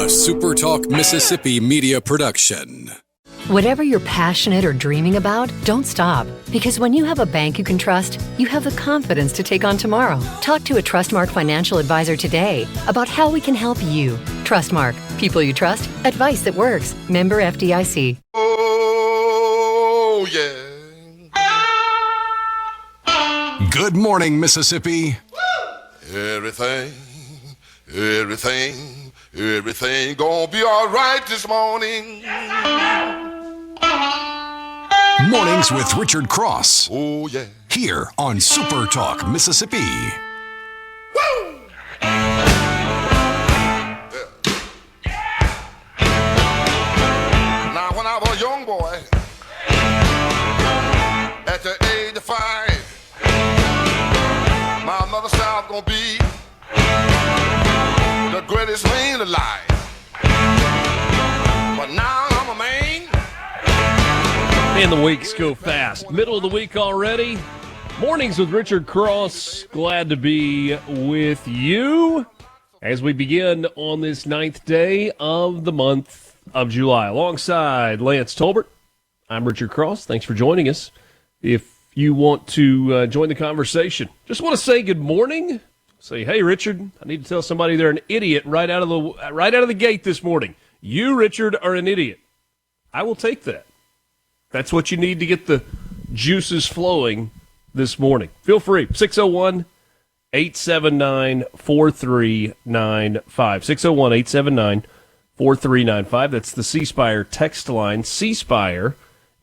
SuperTalk Mississippi media production. Whatever you're passionate or dreaming about, don't stop. Because when you have a bank you can trust, you have the confidence to take on tomorrow. Talk to a Trustmark financial advisor today about how we can help you. Trustmark. People you trust. Advice that works. Member FDIC. Oh, yeah. Good morning, Mississippi. Everything gonna be all right this morning. Mornings with Richard Cross. Oh, yeah. Here on SuperTalk Mississippi. Woo! Now, when I was a young boy, at the age of 5, my mother said I was gonna be the greatest man alive. But now I'm a man. And the weeks go fast. Middle of the week already. Mornings with Richard Cross. Glad to be with you as we begin on this 9th day of the month of July. Alongside Lance Tolbert, I'm Richard Cross. Thanks for joining us. If you want to join the conversation, just want to say good morning. Say, hey, Richard, I need to tell somebody they're an idiot right out of the gate this morning. You, Richard, are an idiot. I will take that. That's what you need to get the juices flowing this morning. Feel free. 601-879-4395. 601-879-4395. That's the C Spire text line. C Spire,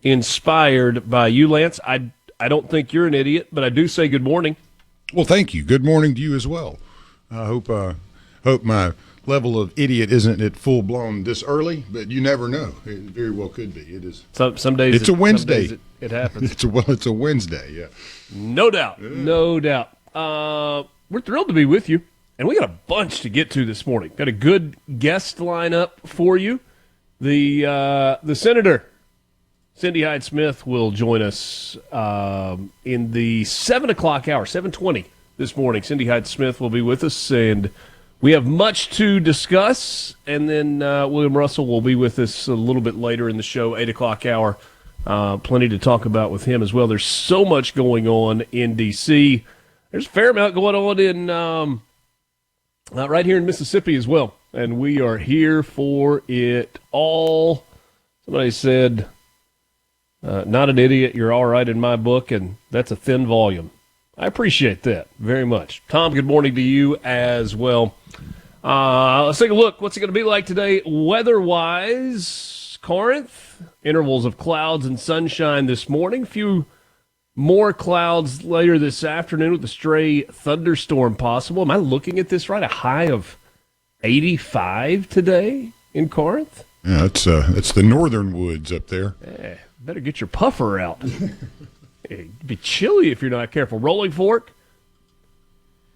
inspired by you, Lance. I don't think you're an idiot, but I do say good morning. Well, thank you. Good morning to you as well. I hope my level of idiot isn't at full blown this early, but you never know. It very well could be. It is. Some days it's a Wednesday. Some days it happens. It's a Wednesday. Yeah. No doubt. Yeah. No doubt. We're thrilled to be with you, and we got a bunch to get to this morning. Got a good guest lineup for you. The senator, Cindy Hyde-Smith, will join us in the 7 o'clock hour, 7:20 this morning. Cindy Hyde-Smith will be with us, and we have much to discuss. And then William Russell will be with us a little bit later in the show, 8 o'clock hour. Plenty to talk about with him as well. There's so much going on in D.C. There's a fair amount going on in right here in Mississippi as well, and we are here for it all. Somebody said, not an idiot, you're all right in my book, and that's a thin volume. I appreciate that very much. Tom, good morning to you as well. Let's take a look. What's it going to be like today weather-wise? Corinth, intervals of clouds and sunshine this morning. A few more clouds later this afternoon with a stray thunderstorm possible. Am I looking at this right? A high of 85 today in Corinth? Yeah, it's the northern woods up there. Yeah, better get your puffer out. It'd be chilly if you're not careful. Rolling Fork,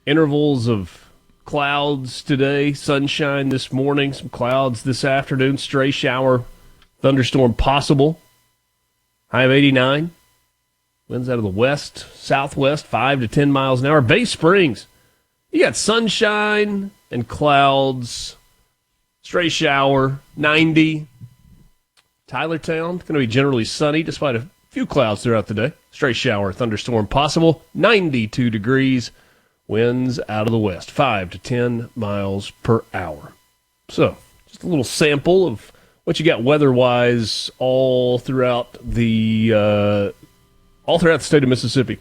intervals of clouds today, sunshine this morning, some clouds this afternoon, stray shower, thunderstorm possible. High of 89. Winds out of the west, southwest, 5 to 10 miles an hour. Bay Springs, you got sunshine and clouds, stray shower, 90. Tylertown, going to be generally sunny despite a few clouds throughout the day. Stray shower, thunderstorm possible, 92 degrees. Winds out of the west, 5 to 10 miles per hour. So, just a little sample of what you got weather-wise all throughout the state of Mississippi.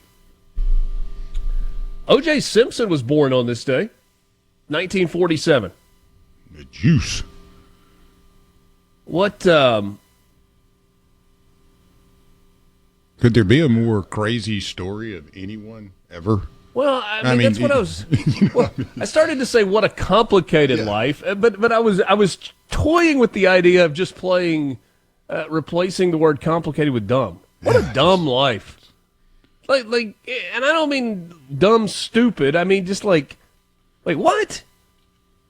O.J. Simpson was born on this day, 1947. The juice. What? Could there be a more crazy story of anyone ever? Well, I mean that's what I was. Well, I started to say, what a complicated life, but I was toying with the idea of just replacing the word complicated with dumb. What a dumb life. Like, and I don't mean dumb, stupid. I mean just like what?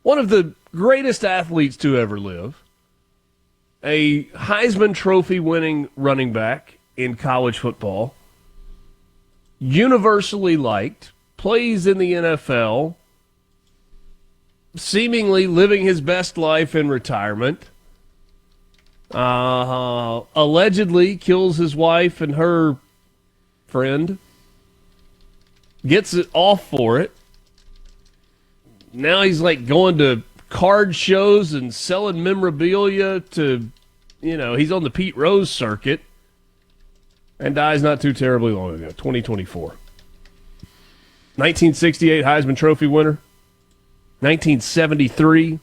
One of the greatest athletes to ever live, a Heisman Trophy winning running back in college football, universally liked, plays in the NFL, seemingly living his best life in retirement. Allegedly kills his wife and her friend. Gets it off for it. Now he's like going to card shows and selling memorabilia to, he's on the Pete Rose circuit. And dies not too terribly long ago, 2024. 1968 Heisman Trophy winner. 1973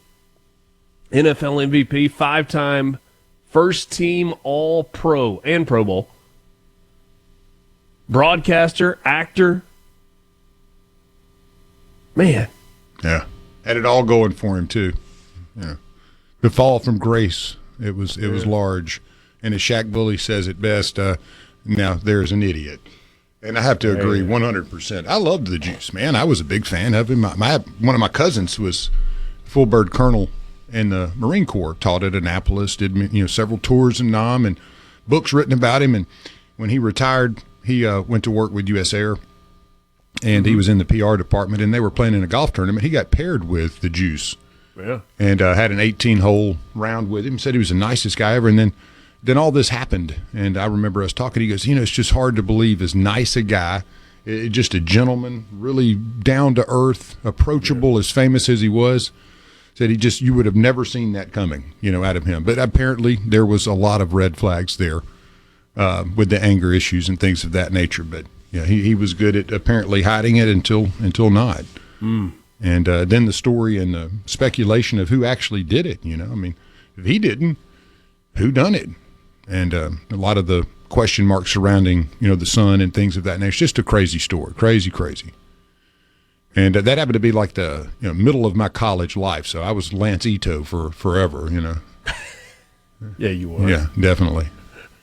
NFL MVP, 5-time first team All-Pro and Pro Bowl. Broadcaster, actor. Man. Yeah. Had it all going for him, too. Yeah. The fall from grace, it was large. And as Shaq Bully says it best, now there's an idiot. And I have to agree 100%. I loved the Juice, man. I was a big fan of him. One of my cousins was full bird colonel in the Marine Corps, taught at Annapolis, did several tours in Nam and books written about him. And when he retired, he went to work with U.S. Air, and he was in the PR department, and they were playing in a golf tournament. He got paired with the Juice, and had an 18-hole round with him. Said he was the nicest guy ever, and then all this happened, and I remember us talking. He goes, it's just hard to believe as nice a guy, just a gentleman, really down to earth, approachable, as famous as he was. Said you would have never seen that coming, out of him. But apparently there was a lot of red flags there with the anger issues and things of that nature. But yeah, he was good at apparently hiding it until not. And then the story and the speculation of who actually did it. If he didn't, who done it? And a lot of the question marks surrounding, the son and things of that nature. It's just a crazy story, crazy. And that happened to be like the middle of my college life. So I was Lance Ito for forever, Yeah, you were. Yeah, definitely.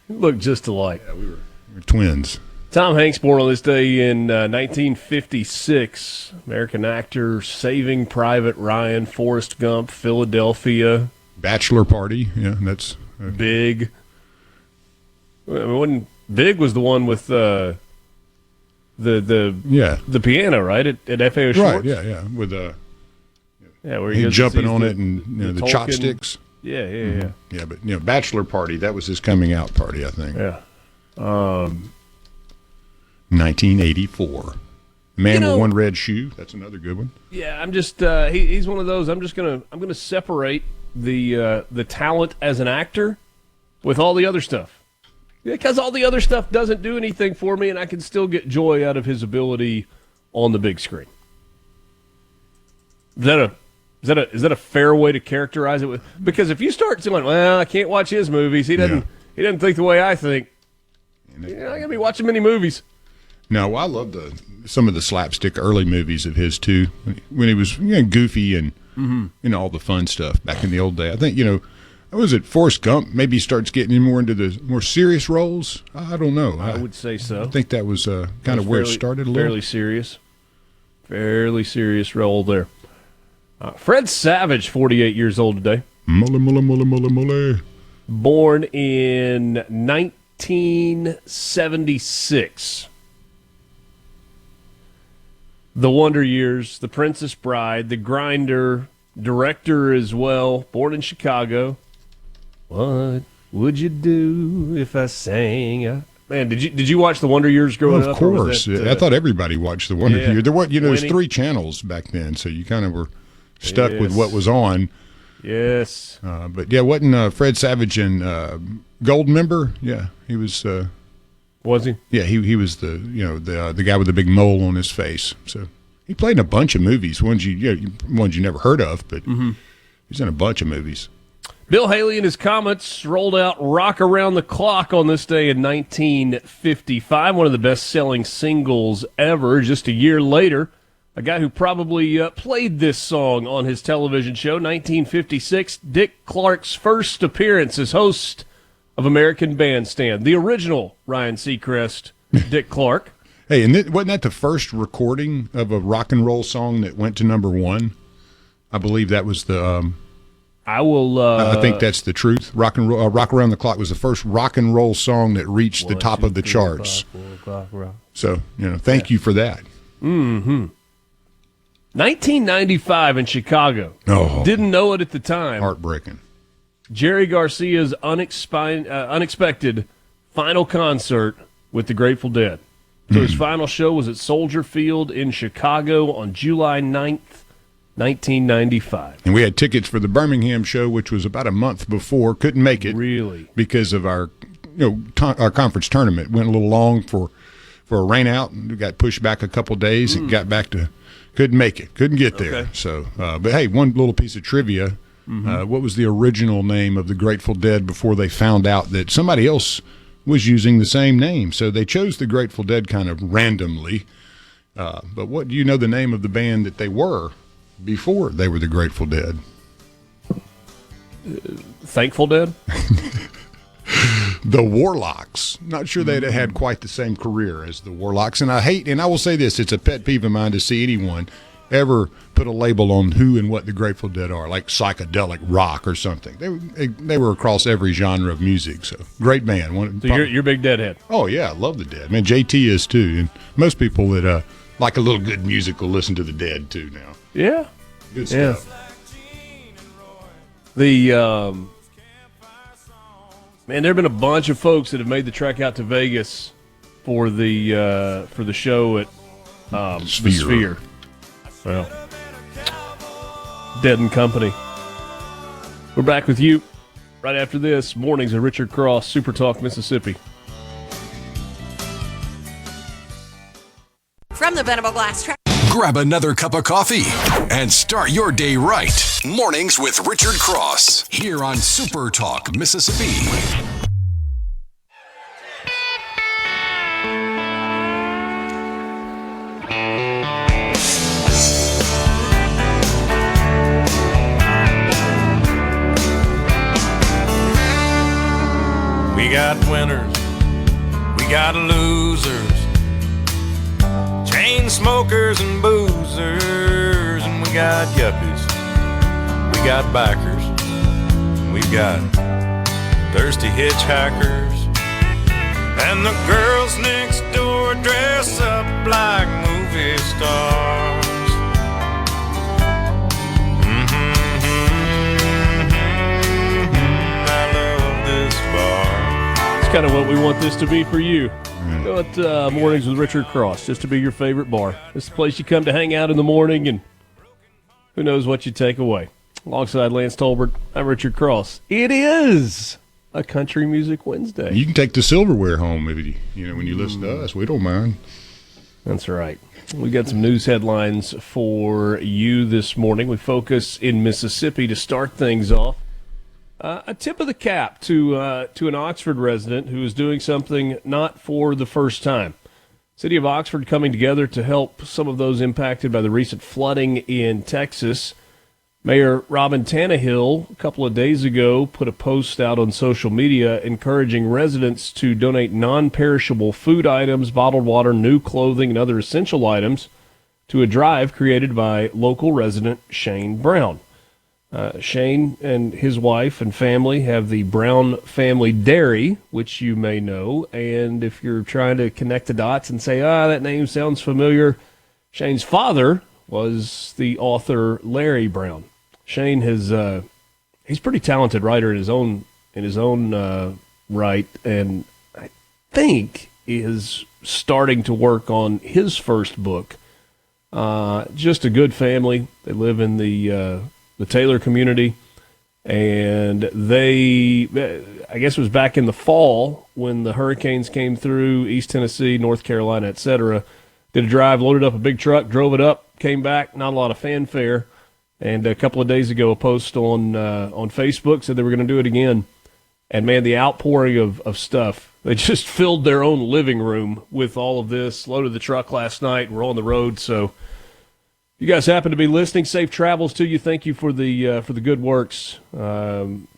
You look just alike. Yeah, we were twins. Tom Hanks, born on this day in 1956. American actor, Saving Private Ryan, Forrest Gump, Philadelphia. Bachelor Party, yeah, that's... Big. Big was the one with the piano, right, at FAO Schwartz? Right, yeah, with where he jumping on it and the chopsticks. Yeah. Yeah, but Bachelor Party, that was his coming out party, I think. Yeah. 1984. Man with One Red Shoe, that's another good one. Yeah, I'm just he's one of those. I'm gonna separate the talent as an actor with all the other stuff. Because all the other stuff doesn't do anything for me, and I can still get joy out of his ability on the big screen. Is that a fair way to characterize it? Because if you start saying, "Well, I can't watch his movies. He doesn't think the way I think," I'm gonna be watching many movies. No, I love some of the slapstick early movies of his too. When he was goofy and all the fun stuff back in the old day. I think was it Forrest Gump? Maybe starts getting more into the more serious roles. I don't know. I would say so. I think that was kind of where it started a little. Fairly serious role there. Fred Savage, 48 years old today. Mole. Born in 1976. The Wonder Years, The Princess Bride, The Grinder, director as well, born in Chicago. What would you do if I sang? Man, did you watch The Wonder Years growing up? Of course. I thought everybody watched The Wonder Years. There was 3 channels back then, so you kind of were stuck with what was on. Yes. But wasn't Fred Savage in Goldmember? Yeah, he was. Was he? Yeah, he was the guy with the big mole on his face. So he played in a bunch of movies, ones you never heard of, but he's in a bunch of movies. Bill Haley and his Comets rolled out "Rock Around the Clock" on this day in 1955, one of the best-selling singles ever. Just a year later, a guy who probably played this song on his television show, 1956, Dick Clark's first appearance as host of American Bandstand, the original Ryan Seacrest, Dick Clark. Hey, and wasn't that the first recording of a rock and roll song that went to number 1? I believe that was the. I think that's the truth. Rock Around the Clock was the first rock and roll song that reached the top of the charts. So thank you for that. 1995 in Chicago. Oh. Didn't know it at the time. Heartbreaking. Jerry Garcia's unexpected final concert with the Grateful Dead. So his final show was at Soldier Field in Chicago on July 9th, 1995. And we had tickets for the Birmingham show, which was about a month before. Couldn't make it. Really? Because of our our conference tournament. Went a little long for a rain out. And we got pushed back a couple days and got back to – couldn't make it. Couldn't get there. Okay. So, but, hey, one little piece of trivia. What was the original name of the Grateful Dead before they found out that somebody else was using the same name? So they chose the Grateful Dead kind of randomly. But what do you know the name of the band that they were before they were the Grateful Dead? Thankful Dead? The Warlocks. Not sure they'd have had quite the same career as the Warlocks. And I will say this, it's a pet peeve of mine to see anyone ever put a label on who and what the Grateful Dead are, like psychedelic rock or something. They were across every genre of music. So great band. So you're a big Deadhead. Oh, yeah, I love the Dead. Man, JT is too. And most people that like a little good music will listen to the Dead too now. Yeah. Good stuff. The man, there have been a bunch of folks that have made the trek out to Vegas for the show at the Sphere. Well, Dead and Company. We're back with you right after this. Mornings with Richard Cross, Super Talk, Mississippi. From the Venable Glass Truck. Grab another cup of coffee and start your day right. Mornings with Richard Cross here on Super Talk, Mississippi. We got winners, we got losers, chain smokers and boozers, and we got yuppies, we got bikers, and we've got thirsty hitchhikers, and the girls next door dress up like movie stars. I love this bar. Kind of what we want this to be for you. Go at Mornings with Richard Cross, just to be your favorite bar. It's the place you come to hang out in the morning, and who knows what you take away. Alongside Lance Tolbert, I'm Richard Cross. It is a Country Music Wednesday. You can take the silverware home if when you listen to us. We don't mind. That's right. We got some news headlines for you this morning. We focus in Mississippi to start things off. A tip of the cap to an Oxford resident who is doing something not for the first time. City of Oxford coming together to help some of those impacted by the recent flooding in Texas. Mayor Robin Tannehill, a couple of days ago, put a post out on social media encouraging residents to donate non-perishable food items, bottled water, new clothing, and other essential items to a drive created by local resident Shane Brown. Shane and his wife and family have the Brown Family Dairy, which you may know. And if you're trying to connect the dots and say, that name sounds familiar, Shane's father was the author Larry Brown. Shane has he's a pretty talented writer in his own right, and I think is starting to work on his first book. Just a good family. They live in the Taylor community, and I guess it was back in the fall when the hurricanes came through East Tennessee, North Carolina, etc. Did a drive, loaded up a big truck, drove it up, came back, not a lot of fanfare, and a couple of days ago a post on Facebook said they were going to do it again, and man, the outpouring of stuff. They just filled their own living room with all of this, loaded the truck last night, we're on the road, so you guys happen to be listening. Safe travels to you. Thank you for the good works going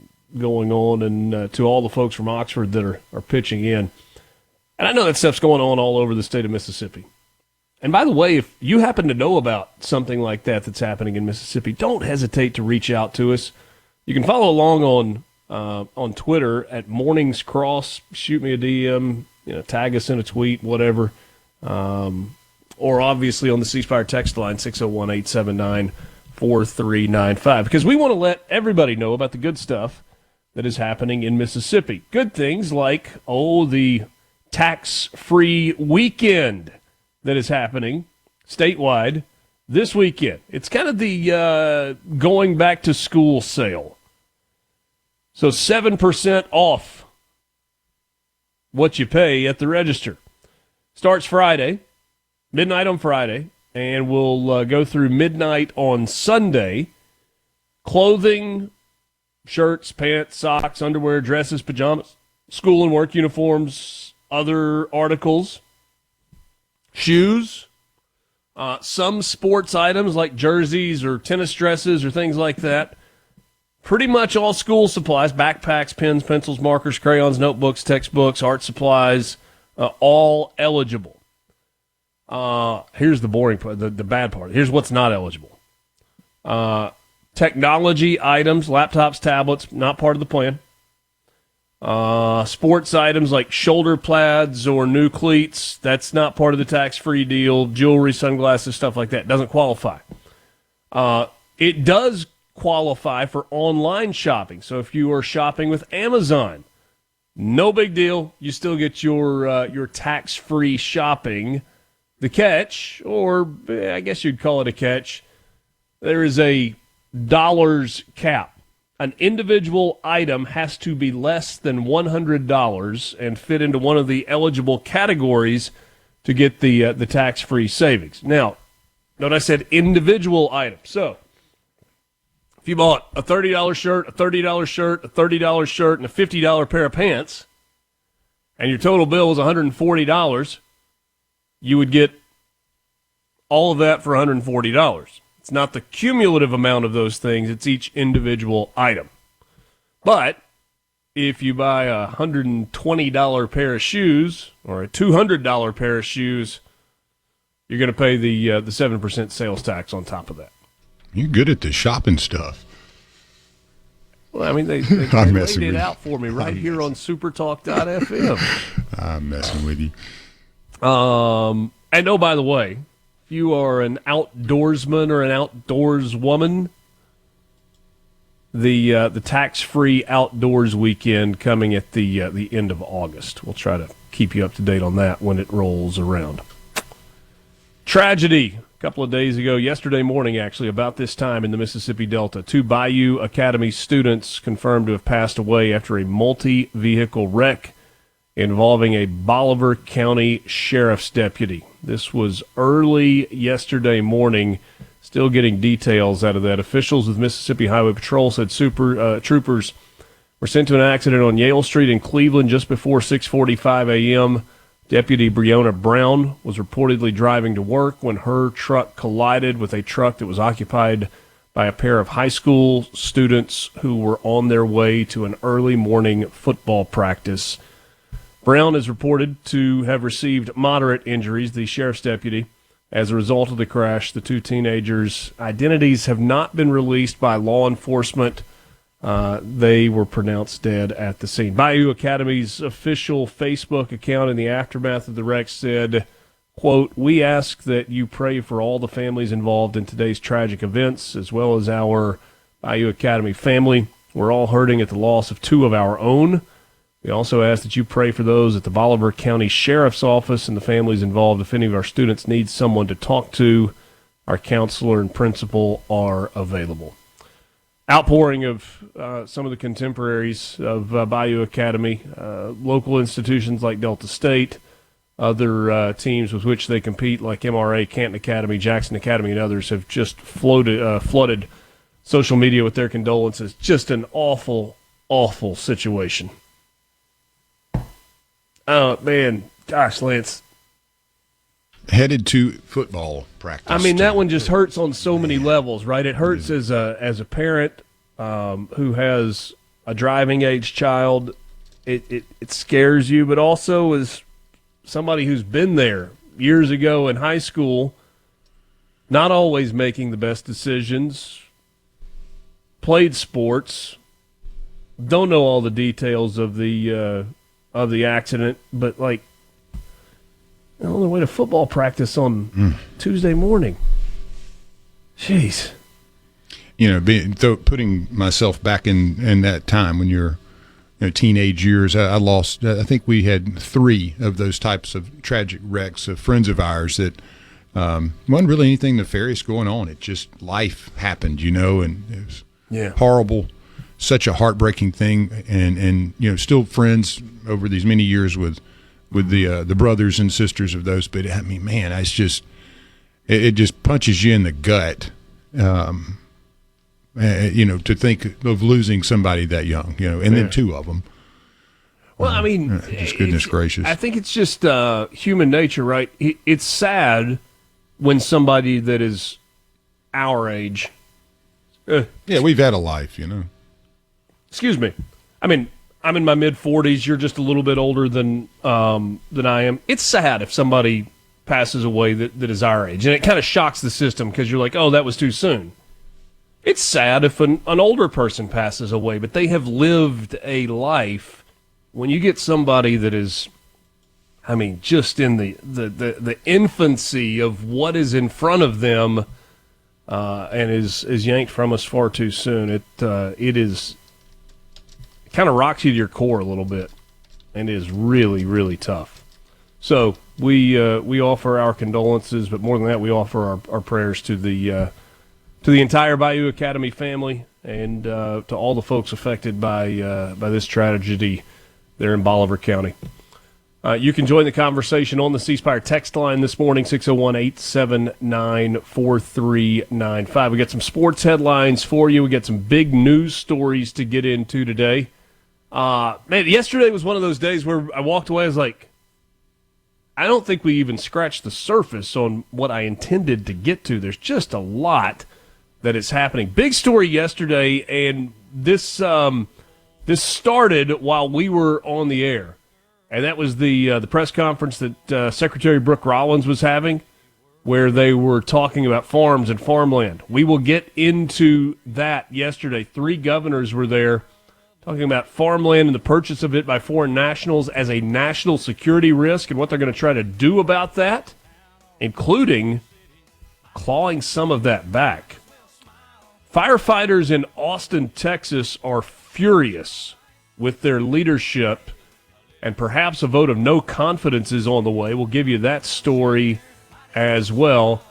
on, and to all the folks from Oxford that are pitching in. And I know that stuff's going on all over the state of Mississippi. And by the way, if you happen to know about something like that that's happening in Mississippi, don't hesitate to reach out to us. You can follow along on Twitter at Mornings Cross. Shoot me a DM, tag us in a tweet, whatever. or obviously on the C Spire text line, 601-879-4395, because we want to let everybody know about the good stuff that is happening in Mississippi. Good things like, the tax-free weekend that is happening statewide this weekend. It's kind of the going back to school sale. So 7% off what you pay at the register. Starts Friday, midnight on Friday, and will go through midnight on Sunday. Clothing, shirts, pants, socks, underwear, dresses, pajamas, school and work uniforms, other articles, shoes, some sports items like jerseys or tennis dresses or things like that. Pretty much all school supplies, backpacks, pens, pencils, markers, crayons, notebooks, textbooks, art supplies, all eligible. Here's the boring part, the bad part. Here's what's not eligible. Technology items, laptops, tablets, not part of the plan. Sports items like shoulder pads or new cleats, that's not part of the tax-free deal. Jewelry, sunglasses, stuff like that, doesn't qualify. It does qualify for online shopping. So if you are shopping with Amazon, no big deal. You still get your tax-free shopping. The catch, or I guess you'd call it a catch, there is a dollars cap. An individual item has to be less than $100 and fit into one of the eligible categories to get the tax-free savings. Now, note I said individual item. So if you bought a $30 shirt, a $30 shirt, a $30 shirt, and a $50 pair of pants, and your total bill was $140, you would get all of that for $140. It's not the cumulative amount of those things, it's each individual item. But if you buy a $120 pair of shoes or a $200 pair of shoes, you're going to pay the 7% sales tax on top of that. You're good at the shopping stuff. Well, I mean, they laid it out for me right here on SuperTalk.fm. I'm messing with you. And oh, by the way, if you are an outdoorsman or an outdoors woman, the tax-free outdoors weekend coming at the end of August. We'll try to keep you up to date on that when it rolls around. Tragedy a couple of days ago, yesterday morning actually, about this time in the Mississippi Delta. 2 Bayou Academy students confirmed to have passed away after a multi-vehicle wreck involving a Ballard County Sheriff's deputy. This was early yesterday morning. Still getting details out of that. Officials with Mississippi Highway Patrol said troopers were sent to an accident on Yale Street in Cleveland just before 6:45 a.m. Deputy Breonna Brown was reportedly driving to work when her truck collided with a truck that was occupied by a pair of high school students who were on their way to an early morning football practice. Brown is reported to have received moderate injuries, the sheriff's deputy. As a result of the crash, the 2 teenagers' identities have not been released by law enforcement. They were pronounced dead at the scene. Bayou Academy's official Facebook account in the aftermath of the wreck said, quote, "We ask that you pray for all the families involved in today's tragic events, as well as our Bayou Academy family. We're all hurting at the loss of 2 of our own. We also ask that you pray for those at the Bolivar County Sheriff's Office and the families involved. If any of our students need someone to talk to, our counselor and principal are available." Outpouring of some of the contemporaries of Bayou Academy, local institutions like Delta State, other teams with which they compete like MRA, Canton Academy, Jackson Academy, and others have just flooded social media with their condolences. Just an awful, awful situation. Oh, man. Gosh, Lance. Headed to football practice. I mean, that one just hurts on so many levels, right? It hurts as a parent who has a driving age child. It scares you, but also as somebody who's been there years ago in high school, not always making the best decisions, played sports, don't know all the details of the accident, but like, on their way to football practice on Tuesday morning. Jeez. Putting myself back in that time when you're teenage years, I lost. I think we had 3 of those types of tragic wrecks of friends of ours that wasn't really anything nefarious going on. It just life happened, and it was horrible, such a heartbreaking thing, and still friends over these many years with the brothers and sisters of those. But I mean, man, it's just it just punches you in the gut. To think of losing somebody that young, and then 2 of them. Well, I mean, just goodness gracious. I think it's just human nature, right? It's sad when somebody that is our age. We've had a life, Excuse me. I mean, I'm in my mid-40s. You're just a little bit older than I am. It's sad if somebody passes away that is our age, and it kind of shocks the system because you're like, oh, that was too soon. It's sad if an older person passes away, but they have lived a life. When you get somebody that is, I mean, just in the infancy of what is in front of them, and is yanked from us far too soon, it kind of rocks you to your core a little bit, and is really, really tough. So we offer our condolences, but more than that, we offer our prayers to the entire Bayou Academy family and to all the folks affected by this tragedy there in Bolivar County. You can join the conversation on the C Spire text line this morning, 601-879-4395. We got some sports headlines for you. We got some big news stories to get into today. Yesterday was one of those days where I walked away, I was like, I don't think we even scratched the surface on what I intended to get to. There's just a lot that is happening. Big story yesterday, and this started while we were on the air, and that was the press conference that Secretary Brooke Rollins was having, where they were talking about farms and farmland. We will get into that yesterday. 3 governors were there talking about farmland and the purchase of it by foreign nationals as a national security risk and what they're going to try to do about that, including clawing some of that back. Firefighters in Austin, Texas are furious with their leadership, and perhaps a vote of no confidence is on the way. We'll give you that story as well.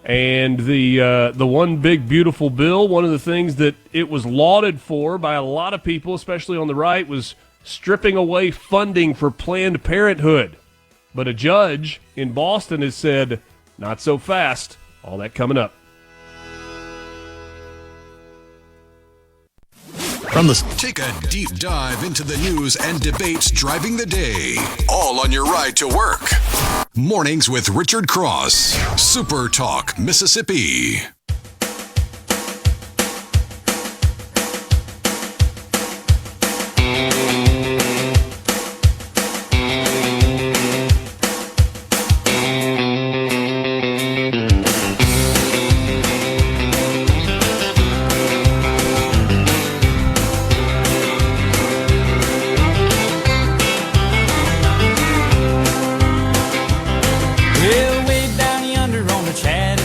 And the one big beautiful bill, one of the things that it was lauded for by a lot of people, especially on the right, was stripping away funding for Planned Parenthood. But a judge in Boston has said, not so fast. All that coming up. Take a deep dive into the news and debates driving the day, all on your ride to work. Mornings with Richard Cross, SuperTalk, Mississippi.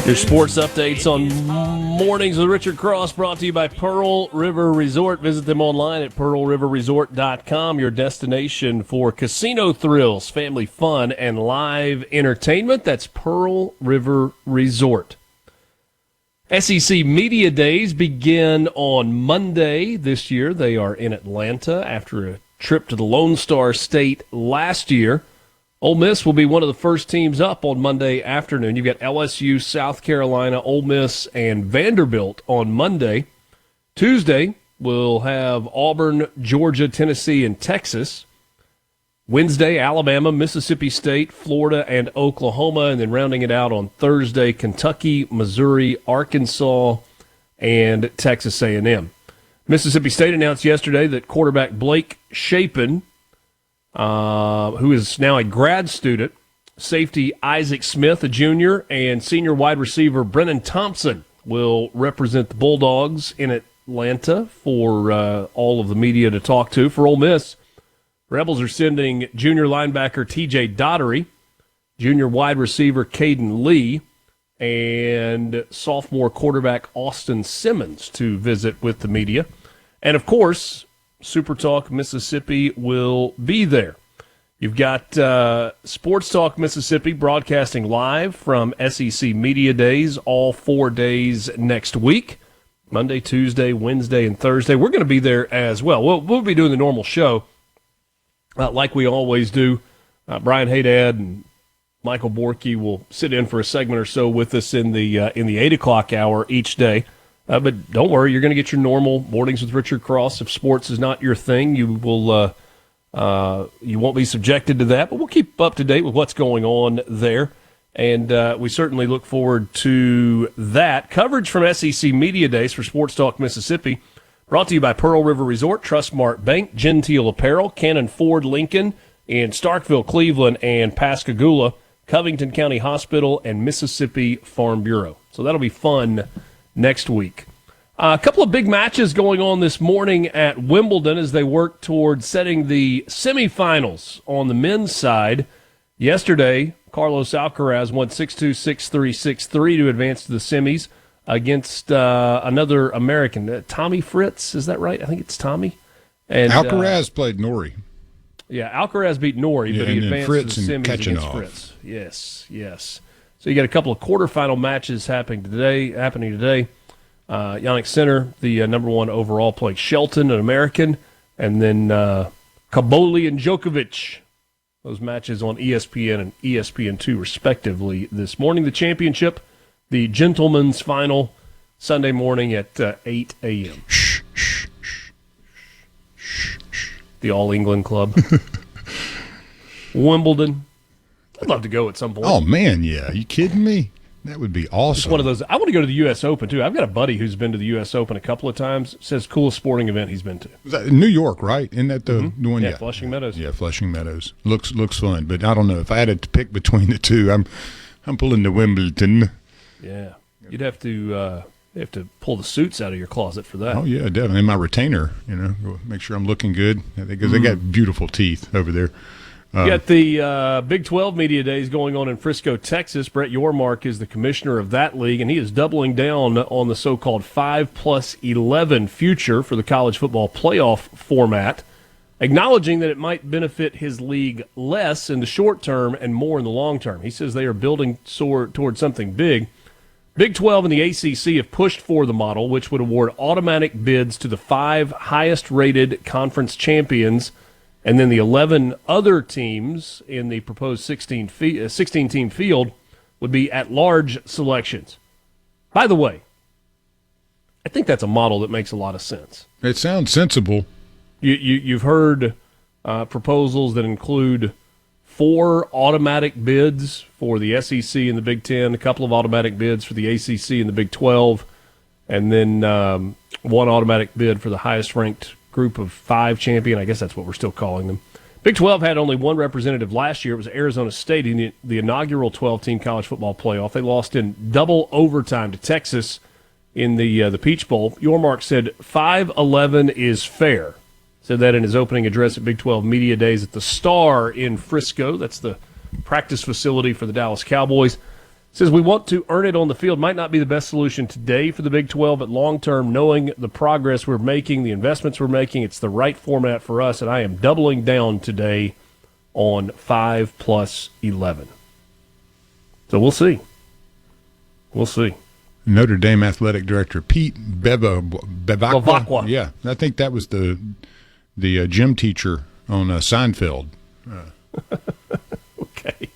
Your sports updates on Mornings with Richard Cross, brought to you by Pearl River Resort. Visit them online at pearlriverresort.com, your destination for casino thrills, family fun, and live entertainment. That's Pearl River Resort. SEC Media Days begin on Monday this year. They are in Atlanta after a trip to the Lone Star State last year. Ole Miss will be one of the first teams up on Monday afternoon. You've got LSU, South Carolina, Ole Miss, and Vanderbilt on Monday. Tuesday, we'll have Auburn, Georgia, Tennessee, and Texas. Wednesday, Alabama, Mississippi State, Florida, and Oklahoma. And then rounding it out on Thursday, Kentucky, Missouri, Arkansas, and Texas A&M. Mississippi State announced yesterday that quarterback Blake Shapen, who is now a grad student, safety Isaac Smith, a junior, and senior wide receiver Brennan Thompson will represent the Bulldogs in Atlanta for all of the media to talk to. For Ole Miss, Rebels are sending junior linebacker TJ Dottery, junior wide receiver Caden Lee, and sophomore quarterback Austin Simmons to visit with the media. And, of course, SuperTalk Mississippi will be there. You've got Sports Talk Mississippi broadcasting live from SEC Media Days all 4 days next week, Monday, Tuesday, Wednesday, and Thursday. We're going to be there as well. We'll be doing the normal show like we always do. Brian Haydad and Michael Borky will sit in for a segment or so with us in the 8 o'clock hour each day. But don't worry, you're going to get your normal Mornings with Richard Cross. If sports is not your thing, you will you won't be subjected to that. But we'll keep up to date with what's going on there. And we certainly look forward to that. Coverage from SEC Media Days for Sports Talk Mississippi, brought to you by Pearl River Resort, Trustmark Bank, Gentile Apparel, Cannon Ford Lincoln in Starkville, Cleveland, and Pascagoula, Covington County Hospital, and Mississippi Farm Bureau. So that'll be fun next week. A couple of big matches going on this morning at Wimbledon as they work toward setting the semifinals on the men's side. Yesterday, Carlos Alcaraz won 6-2, 6-3, 6-3 to advance to the semis against another American, Tommy Fritz. Is that right? I think it's Tommy. And Alcaraz played Norrie. Yeah, Alcaraz beat Norrie, but he advanced Fritz to the semis against Fritz. Yes. So you got a couple of quarterfinal matches happening today. Yannick Sinner, the number one overall, playing Shelton, an American, and then Kaboli and Djokovic. Those matches on ESPN and ESPN2, respectively, this morning. The championship, the gentlemen's final, Sunday morning at 8 a.m. The All England Club. Wimbledon. I'd love to go at some point. Oh, man, yeah. Are you kidding me? That would be awesome. It's one of those. I want to go to the U.S. Open, too. I've got a buddy who's been to the U.S. Open a couple of times. Says coolest sporting event he's been to. Was that New York, right? Isn't that the one? Yeah, Flushing Meadows. Yeah, Flushing Meadows. Looks fun, but I don't know. If I had to pick between the two, I'm pulling the Wimbledon. Yeah. You'd have to pull the suits out of your closet for that. Oh, yeah, definitely. And my retainer, make sure I'm looking good. Because they got beautiful teeth over there. You got the Big 12 Media Days going on in Frisco, Texas. Brett Yormark is the commissioner of that league, and he is doubling down on the so-called 5+11 future for the college football playoff format, acknowledging that it might benefit his league less in the short term and more in the long term. He says they are building toward something big. Big 12 and the ACC have pushed for the model, which would award automatic bids to the 5 highest-rated conference champions, and then the 11 other teams in the proposed 16-team field would be at-large selections. By the way, I think that's a model that makes a lot of sense. It sounds sensible. You've heard proposals that include 4 automatic bids for the SEC and the Big Ten, a couple of automatic bids for the ACC and the Big 12, and then one automatic bid for the highest-ranked group of 5 champion. I guess that's what we're still calling them. Big 12 had only one representative last year. It was Arizona State in the inaugural 12-team college football playoff. They lost in double overtime to Texas in the Peach Bowl. Yormark said 5-11 is fair. Said that in his opening address at Big 12 Media Days at the Star in Frisco. That's the practice facility for the Dallas Cowboys. Says we want to earn it on the field. Might not be the best solution today for the Big 12, but long-term, knowing the progress we're making, the investments we're making, it's the right format for us, and I am doubling down today on 5+11. So we'll see. We'll see. Notre Dame athletic director Pete Bevacqua. Yeah, I think that was the gym teacher on Seinfeld. Okay.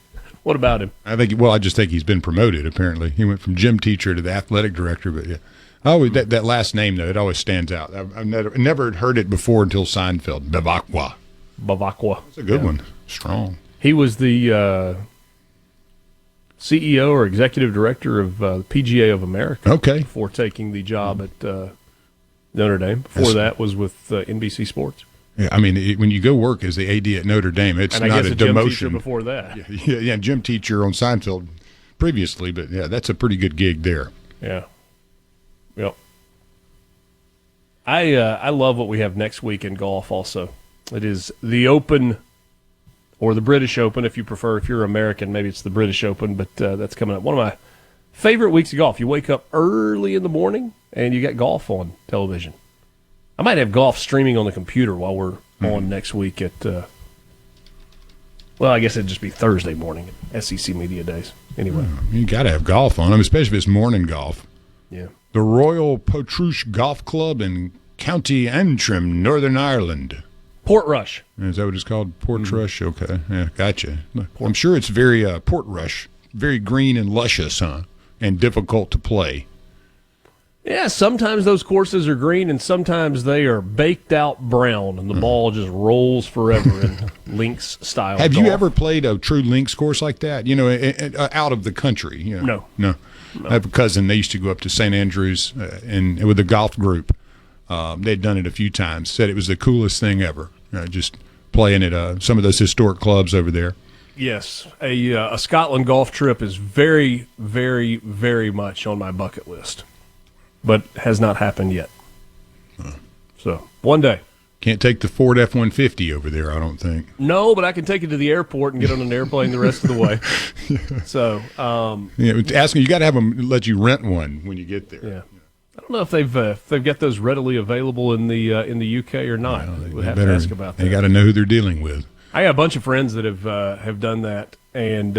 What about him? I just think he's been promoted, apparently. He went from gym teacher to the athletic director, but yeah. Oh, that last name, though, it always stands out. I've never heard it before until Seinfeld. Bevacqua. That's a good one. Strong. He was the CEO or executive director of the PGA of America. Okay. Before taking the job at Notre Dame. Before that was with NBC Sports. Yeah, I mean, when you go work as the AD at Notre Dame, it's and not a gym demotion. Teacher before that. Yeah, gym teacher on Seinfeld previously, but yeah, that's a pretty good gig there. Yeah. Yep. I love what we have next week in golf also. It is the Open or the British Open if you prefer. If you're American, maybe it's the British Open, but that's coming up. One of my favorite weeks of golf. You wake up early in the morning and you got golf on television. I might have golf streaming on the computer while we're on next week at, I guess it'd just be Thursday morning at SEC Media Days. Anyway. You got to have golf on them, especially if it's morning golf. Yeah. The Royal Portrush Golf Club in County Antrim, Northern Ireland. Portrush. Is that what it's called? Portrush? Okay. Yeah, gotcha. I'm sure it's very Portrush, very green and luscious, huh? And difficult to play. Yeah, sometimes those courses are green and sometimes they are baked out brown and the ball just rolls forever in links style. Have golf. you ever played a true links course like that? You know, out of the country? You know? No. I have a cousin. They used to go up to St. Andrews and with a golf group. They'd done it a few times. Said it was the coolest thing ever. Just playing at some of those historic clubs over there. Yes, a Scotland golf trip is very, very, very much on my bucket list, but has not happened yet. So one day. Can't take the Ford F-150 over there, I don't think. No, but I can take it to the airport and get on an airplane the rest of the way. So, asking you got to have them let you rent one when you get there. Yeah, I don't know if they've got those readily available in the UK or not. We'll have to ask about that. They got to know who they're dealing with. I got a bunch of friends that have done that, and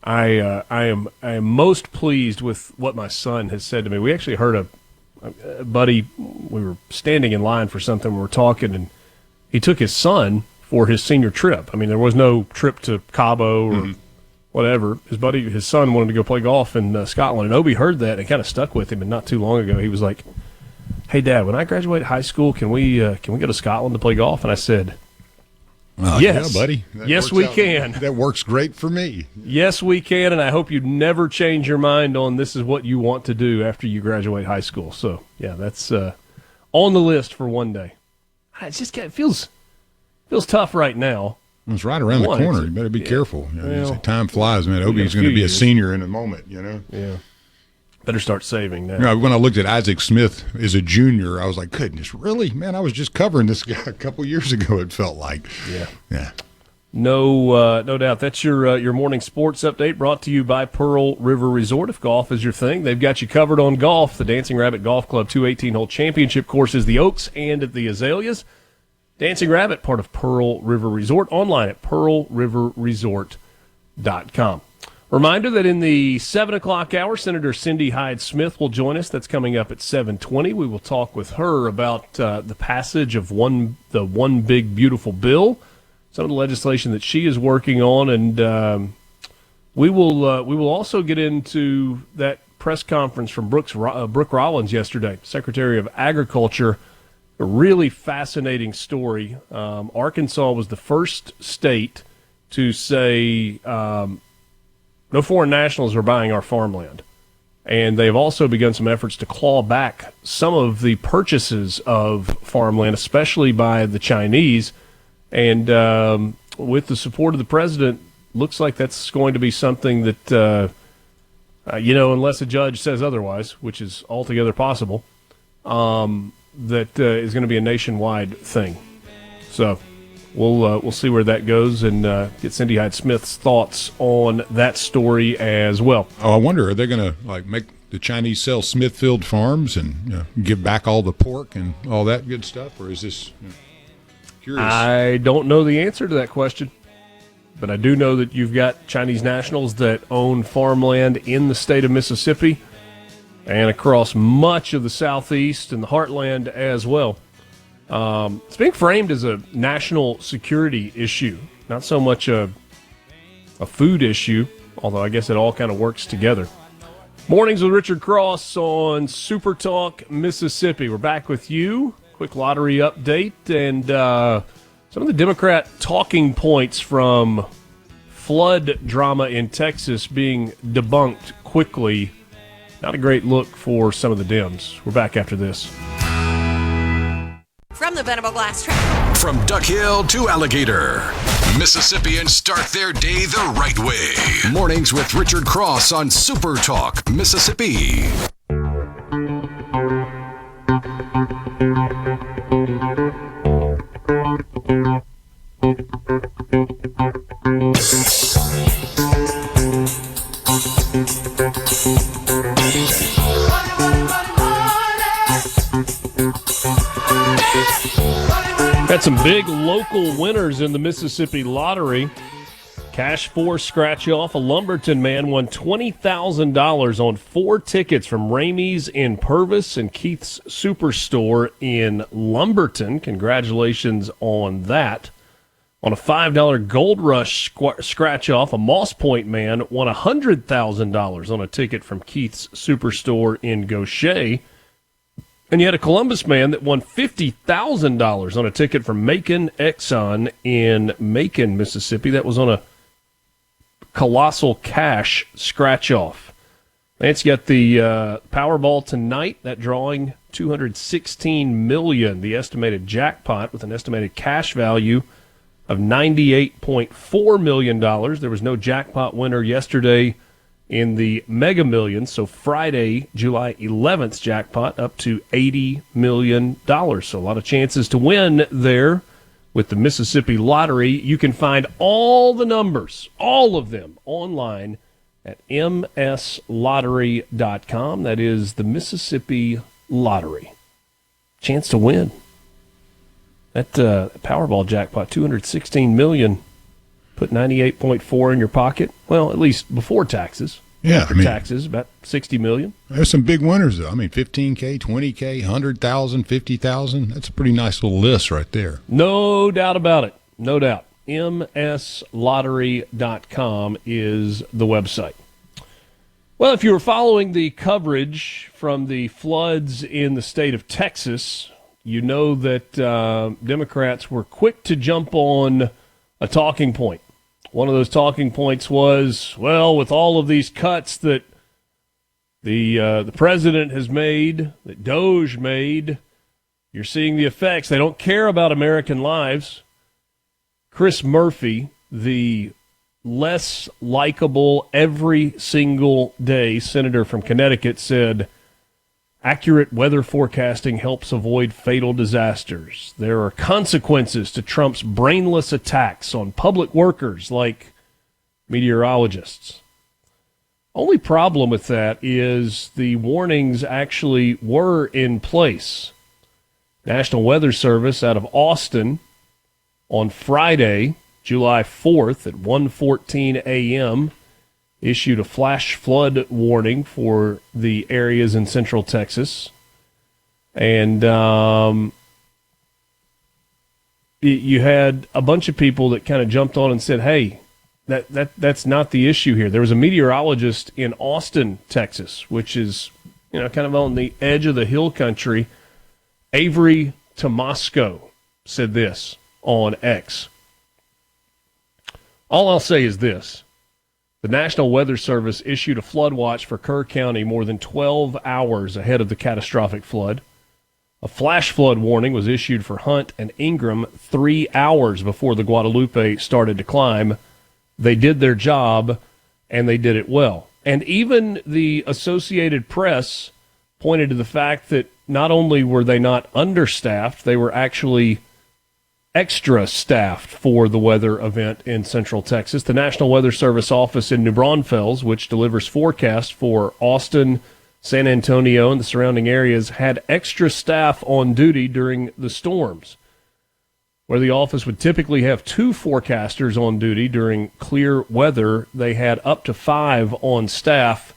I am most pleased with what my son has said to me. We actually heard a buddy. We were standing in line for something. We were talking, and he took his son for his senior trip. I mean, there was no trip to Cabo or whatever. His son wanted to go play golf in Scotland, and Obi heard that and it kind of stuck with him. And not too long ago, he was like, "Hey, Dad, when I graduate high school, can we go to Scotland to play golf?" And I said, "Yes, yeah, buddy. Yes, we can. That works great for me. Yes, we can, and I hope you never change your mind on this is what you want to do after you graduate high school." So, yeah, that's on the list for one day. It feels tough right now. It's right around the corner. You better be careful. Time flies, man. Obi's going to be a senior in a moment, Yeah. Better start saving now. When I looked at Isaac Smith as a junior, I was like, goodness, really? Man, I was just covering this guy a couple years ago, it felt like. Yeah. No doubt. That's your morning sports update brought to you by Pearl River Resort. If golf is your thing, they've got you covered on golf. The Dancing Rabbit Golf Club 2 18-hole championship courses, the Oaks and the Azaleas. Dancing Rabbit, part of Pearl River Resort, online at pearlriverresort.com. Reminder that in the 7 o'clock hour, Senator Cindy Hyde-Smith will join us. That's coming up at 7:20. We will talk with her about the passage of the One Big Beautiful Bill, some of the legislation that she is working on, and we will also get into that press conference from Brooke Rollins yesterday, Secretary of Agriculture. A really fascinating story. Arkansas was the first state to say no foreign nationals are buying our farmland. And they've also begun some efforts to claw back some of the purchases of farmland, especially by the Chinese. And with the support of the president, looks like that's going to be something that, unless a judge says otherwise, which is altogether possible, that is going to be a nationwide thing. So we'll see where that goes and get Cindy Hyde-Smith's thoughts on that story as well. Oh, I wonder, are they going to make the Chinese sell Smithfield Farms and give back all the pork and all that good stuff, or is this curious? I don't know the answer to that question, but I do know that you've got Chinese nationals that own farmland in the state of Mississippi and across much of the Southeast and the Heartland as well. It's being framed as a national security issue, not so much a food issue, although I guess it all kind of works together. Mornings with Richard Cross on SuperTalk Mississippi. We're back with you. Quick lottery update and some of the Democrat talking points from flood drama in Texas being debunked quickly. Not a great look for some of the Dems. We're back after this. From the Venable Glass Track. From Duck Hill to Alligator, Mississippians start their day the right way. Mornings with Richard Cross on Super Talk, Mississippi. Got some big local winners in the Mississippi Lottery. Cash 4 scratch off. A Lumberton man won $20,000 on 4 tickets from Ramey's in Purvis and Keith's Superstore in Lumberton. Congratulations on that. On a $5 Gold Rush scratch off, a Moss Point man won $100,000 on a ticket from Keith's Superstore in Gaucher. And you had a Columbus man that won $50,000 on a ticket from Macon Exxon in Macon, Mississippi. That was on a Colossal Cash scratch-off. Lance, you got the Powerball tonight. That drawing $216 million, the estimated jackpot, with an estimated cash value of $98.4 million. There was no jackpot winner yesterday in the Mega Millions, so Friday, July 11th jackpot up to $80 million. So a lot of chances to win there with the Mississippi Lottery. You can find all the numbers, all of them, online at mslottery.com. That is the Mississippi Lottery. Chance to win. That Powerball jackpot, $216 million. Put $98.4 in your pocket. Well, at least before taxes. Yeah, After taxes, about $60 million. There's some big winners, though. I mean, $15K, $20K, $100,000, $50,000. That's a pretty nice little list right there. No doubt about it. No doubt. mslottery.com is the website. Well, if you were following the coverage from the floods in the state of Texas, you know that Democrats were quick to jump on a talking point. One of those talking points was, well, with all of these cuts that the president has made, that Doge made, you're seeing the effects. They don't care about American lives. Chris Murphy, the less likable every single day senator from Connecticut, said, accurate weather forecasting helps avoid fatal disasters. There are consequences to Trump's brainless attacks on public workers like meteorologists. Only problem with that is the warnings actually were in place. National Weather Service out of Austin on Friday, July 4th at 1:14 a.m., issued a flash flood warning for the areas in central Texas. And you had a bunch of people that kind of jumped on and said, hey, that's not the issue here. There was a meteorologist in Austin, Texas, which is, kind of on the edge of the hill country. Avery Tomasco said this on X. All I'll say is this. The National Weather Service issued a flood watch for Kerr County more than 12 hours ahead of the catastrophic flood. A flash flood warning was issued for Hunt and Ingram 3 hours before the Guadalupe started to climb. They did their job, and they did it well. And even the Associated Press pointed to the fact that not only were they not understaffed, they were actually extra staffed for the weather event in central Texas. The National Weather Service office in New Braunfels, which delivers forecasts for Austin, San Antonio, and the surrounding areas, had extra staff on duty during the storms. Where the office would typically have 2 forecasters on duty during clear weather, they had up to 5 on staff.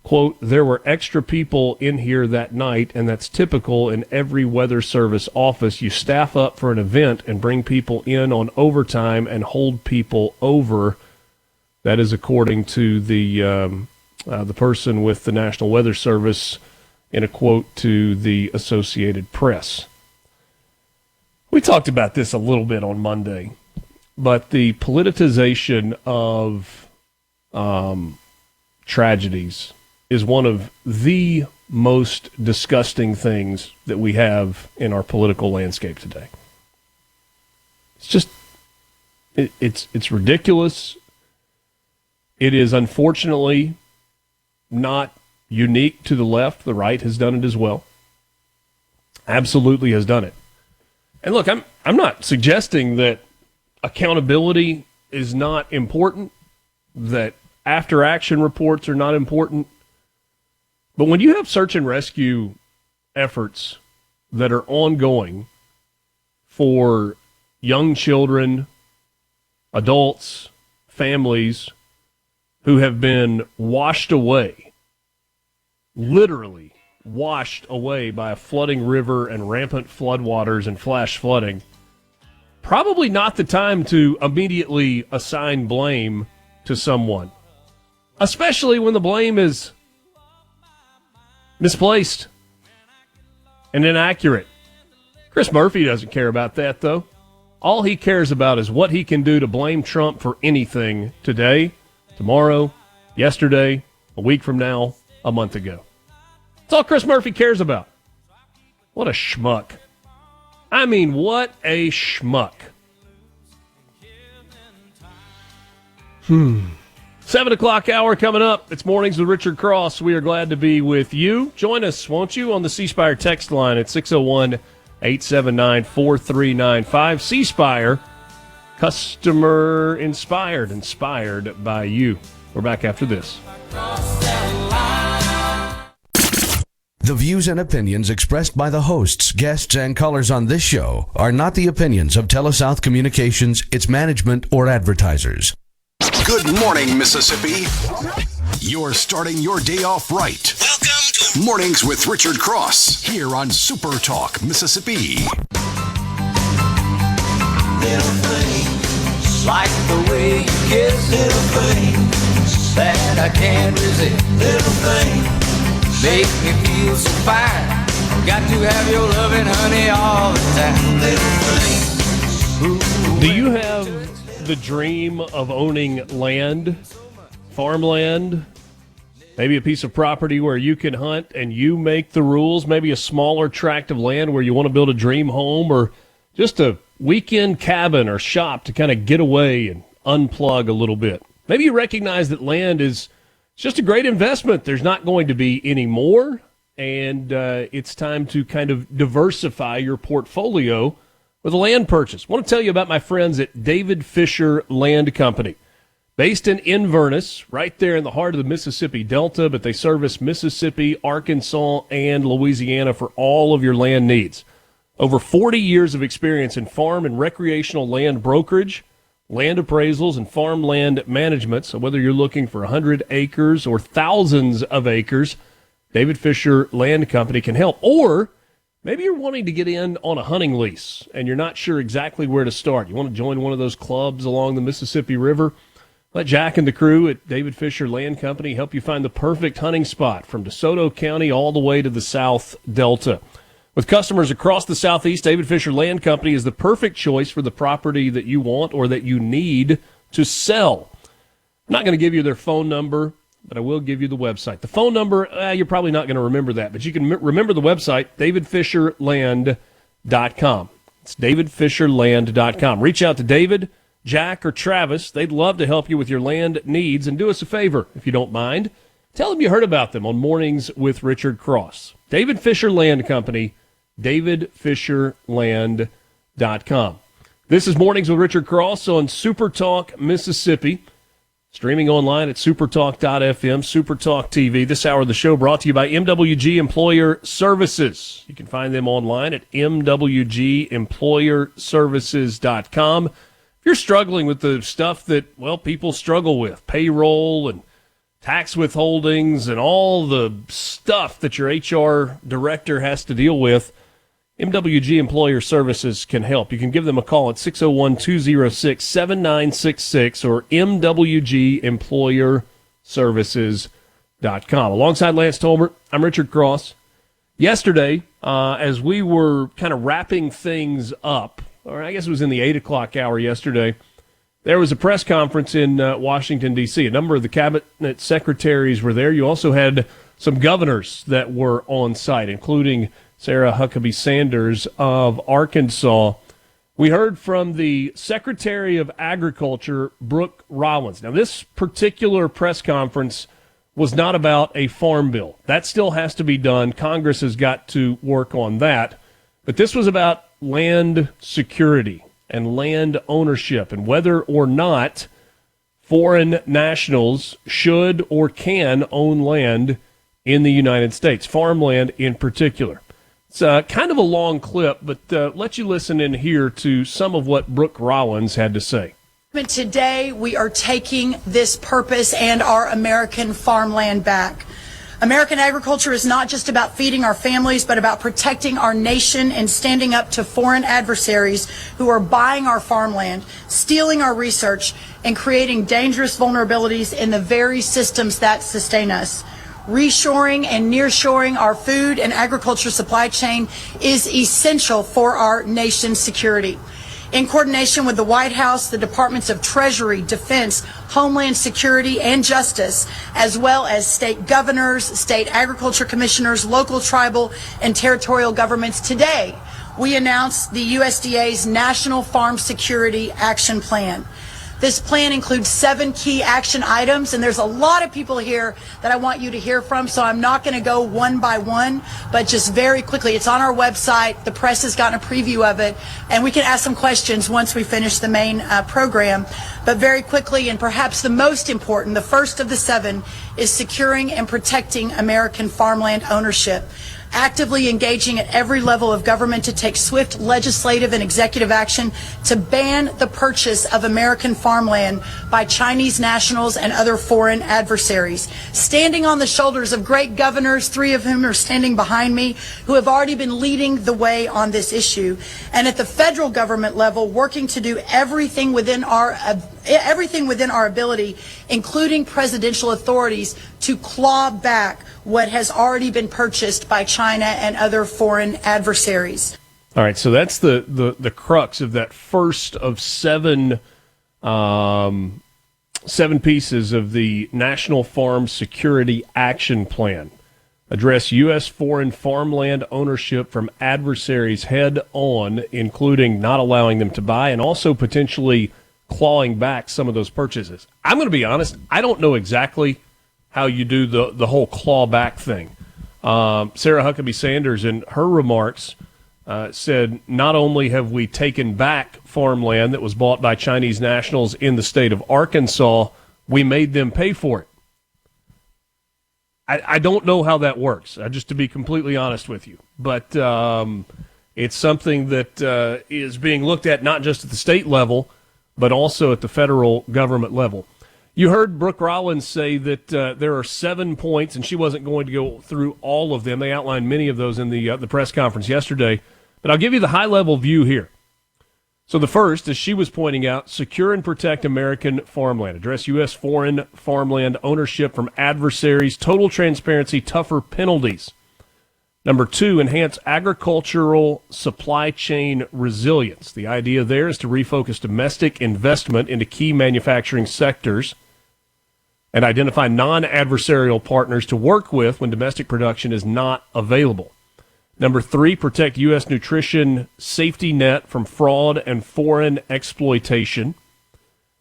Quote, there were extra people in here that night, and that's typical in every weather service office. You staff up for an event and bring people in on overtime and hold people over. That is according to the person with the National Weather Service in a quote to the Associated Press. We talked about this a little bit on Monday, but the politicization of tragedies is one of the most disgusting things that we have in our political landscape today. It's just, it's ridiculous. It is unfortunately not unique to the left. The right has done it as well. Absolutely has done it. And look, I'm not suggesting that accountability is not important, that after action reports are not important. But when you have search and rescue efforts that are ongoing for young children, adults, families who have been washed away, literally washed away by a flooding river and rampant floodwaters and flash flooding, probably not the time to immediately assign blame to someone, especially when the blame is misplaced and inaccurate. Chris Murphy doesn't care about that, though. All he cares about is what he can do to blame Trump for anything today, tomorrow, yesterday, a week from now, a month ago. That's all Chris Murphy cares about. What a schmuck. I mean, what a schmuck. 7 o'clock hour coming up. It's Mornings with Richard Cross. We are glad to be with you. Join us, won't you, on the C Spire text line at 601-879-4395. C Spire, customer inspired by you. We're back after this. The views and opinions expressed by the hosts, guests, and callers on this show are not the opinions of TeleSouth Communications, its management, or advertisers. Good morning, Mississippi. You're starting your day off right. Welcome to Mornings with Richard Cross here on SuperTalk, Mississippi. Little things, like the way you kiss, little things that I can't resist. Little things make me feel so fine. Got to have your loving, honey, all the time. Little things. Do you have the dream of owning land, farmland, maybe a piece of property where you can hunt and you make the rules, maybe a smaller tract of land where you want to build a dream home, or just a weekend cabin or shop to kind of get away and unplug a little bit? Maybe you recognize that land is just a great investment. There's not going to be any more, and it's time to kind of diversify your portfolio with a land purchase. I want to tell you about my friends at David Fisher Land Company. Based in Inverness, right there in the heart of the Mississippi Delta, but they service Mississippi, Arkansas, and Louisiana for all of your land needs. Over 40 years of experience in farm and recreational land brokerage, land appraisals, and farmland management. So whether you're looking for 100 acres or thousands of acres, David Fisher Land Company can help. Or maybe you're wanting to get in on a hunting lease and you're not sure exactly where to start. You want to join one of those clubs along the Mississippi River? Let Jack and the crew at David Fisher Land Company help you find the perfect hunting spot from DeSoto County all the way to the South Delta. With customers across the Southeast, David Fisher Land Company is the perfect choice for the property that you want or that you need to sell. I'm not going to give you their phone number, but I will give you the website. The phone number, you're probably not going to remember that, but you can remember the website, davidfisherland.com. It's davidfisherland.com. Reach out to David, Jack, or Travis. They'd love to help you with your land needs. And do us a favor, if you don't mind. Tell them you heard about them on Mornings with Richard Cross. David Fisher Land Company, davidfisherland.com. This is Mornings with Richard Cross on SuperTalk Mississippi. Streaming online at supertalk.fm, SuperTalk TV. This hour of the show brought to you by MWG Employer Services. You can find them online at mwgemployerservices.com. If you're struggling with the stuff that, well, people struggle with, payroll and tax withholdings and all the stuff that your HR director has to deal with, MWG Employer Services can help. You can give them a call at 601-206-7966 or mwgemployerservices.com. Alongside Lance Tolbert, I'm Richard Cross. Yesterday, as we were kind of wrapping things up, or I guess it was in the 8 o'clock hour yesterday, there was a press conference in Washington, D.C. A number of the cabinet secretaries were there. You also had some governors that were on site, including Sarah Huckabee Sanders of Arkansas. We heard from the Secretary of Agriculture, Brooke Rollins. Now, this particular press conference was not about a farm bill. That still has to be done. Congress has got to work on that. But this was about land security and land ownership and whether or not foreign nationals should or can own land in the United States, farmland in particular. It's kind of a long clip, but let you listen in here to some of what Brooke Rollins had to say. Today, we are taking this purpose and our American farmland back. American agriculture is not just about feeding our families, but about protecting our nation and standing up to foreign adversaries who are buying our farmland, stealing our research, and creating dangerous vulnerabilities in the very systems that sustain us. Reshoring and nearshoring our food and agriculture supply chain is essential for our nation's security. In coordination with the White House, the Departments of Treasury, Defense, Homeland Security, and Justice, as well as state governors, state agriculture commissioners, local, tribal, and territorial governments, today we announced the USDA's National Farm Security Action Plan. This plan includes 7 key action items, and there's a lot of people here that I want you to hear from, so I'm not going to go one by one, but just very quickly. It's on our website. The press has gotten a preview of it, and we can ask some questions once we finish the main program. But very quickly, and perhaps the most important, the first of the 7, is securing and protecting American farmland ownership. Actively engaging at every level of government to take swift legislative and executive action to ban the purchase of American farmland by Chinese nationals and other foreign adversaries. Standing on the shoulders of great governors, 3 of whom are standing behind me, who have already been leading the way on this issue. And at the federal government level, working to do everything within our ability, including presidential authorities, to claw back what has already been purchased by China and other foreign adversaries. All right, so that's the crux of that first of 7 pieces of the National Farm Security Action Plan. Address U.S. foreign farmland ownership from adversaries head on, including not allowing them to buy and also potentially clawing back some of those purchases. I'm going to be honest, I don't know exactly how you do the whole claw back thing. Sarah Huckabee Sanders, in her remarks, said not only have we taken back farmland that was bought by Chinese nationals in the state of Arkansas, we made them pay for it. I don't know how that works, just to be completely honest with you. But it's something that is being looked at not just at the state level, but also at the federal government level. You heard Brooke Rollins say that there are 7 points, and she wasn't going to go through all of them. They outlined many of those in the press conference yesterday. But I'll give you the high-level view here. So the first, as she was pointing out, secure and protect American farmland. Address U.S. foreign farmland ownership from adversaries. Total transparency, tougher penalties. Number 2, enhance agricultural supply chain resilience. The idea there is to refocus domestic investment into key manufacturing sectors and identify non-adversarial partners to work with when domestic production is not available. Number 3, protect U.S. nutrition safety net from fraud and foreign exploitation.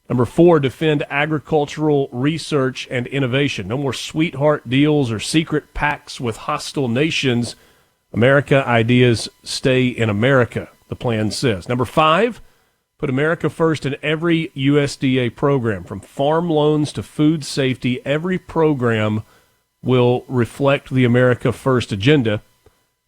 Number 4, defend agricultural research and innovation. No more sweetheart deals or secret pacts with hostile nations. America ideas stay in America, the plan says. Number 5, put America first in every USDA program. From farm loans to food safety, every program will reflect the America First agenda.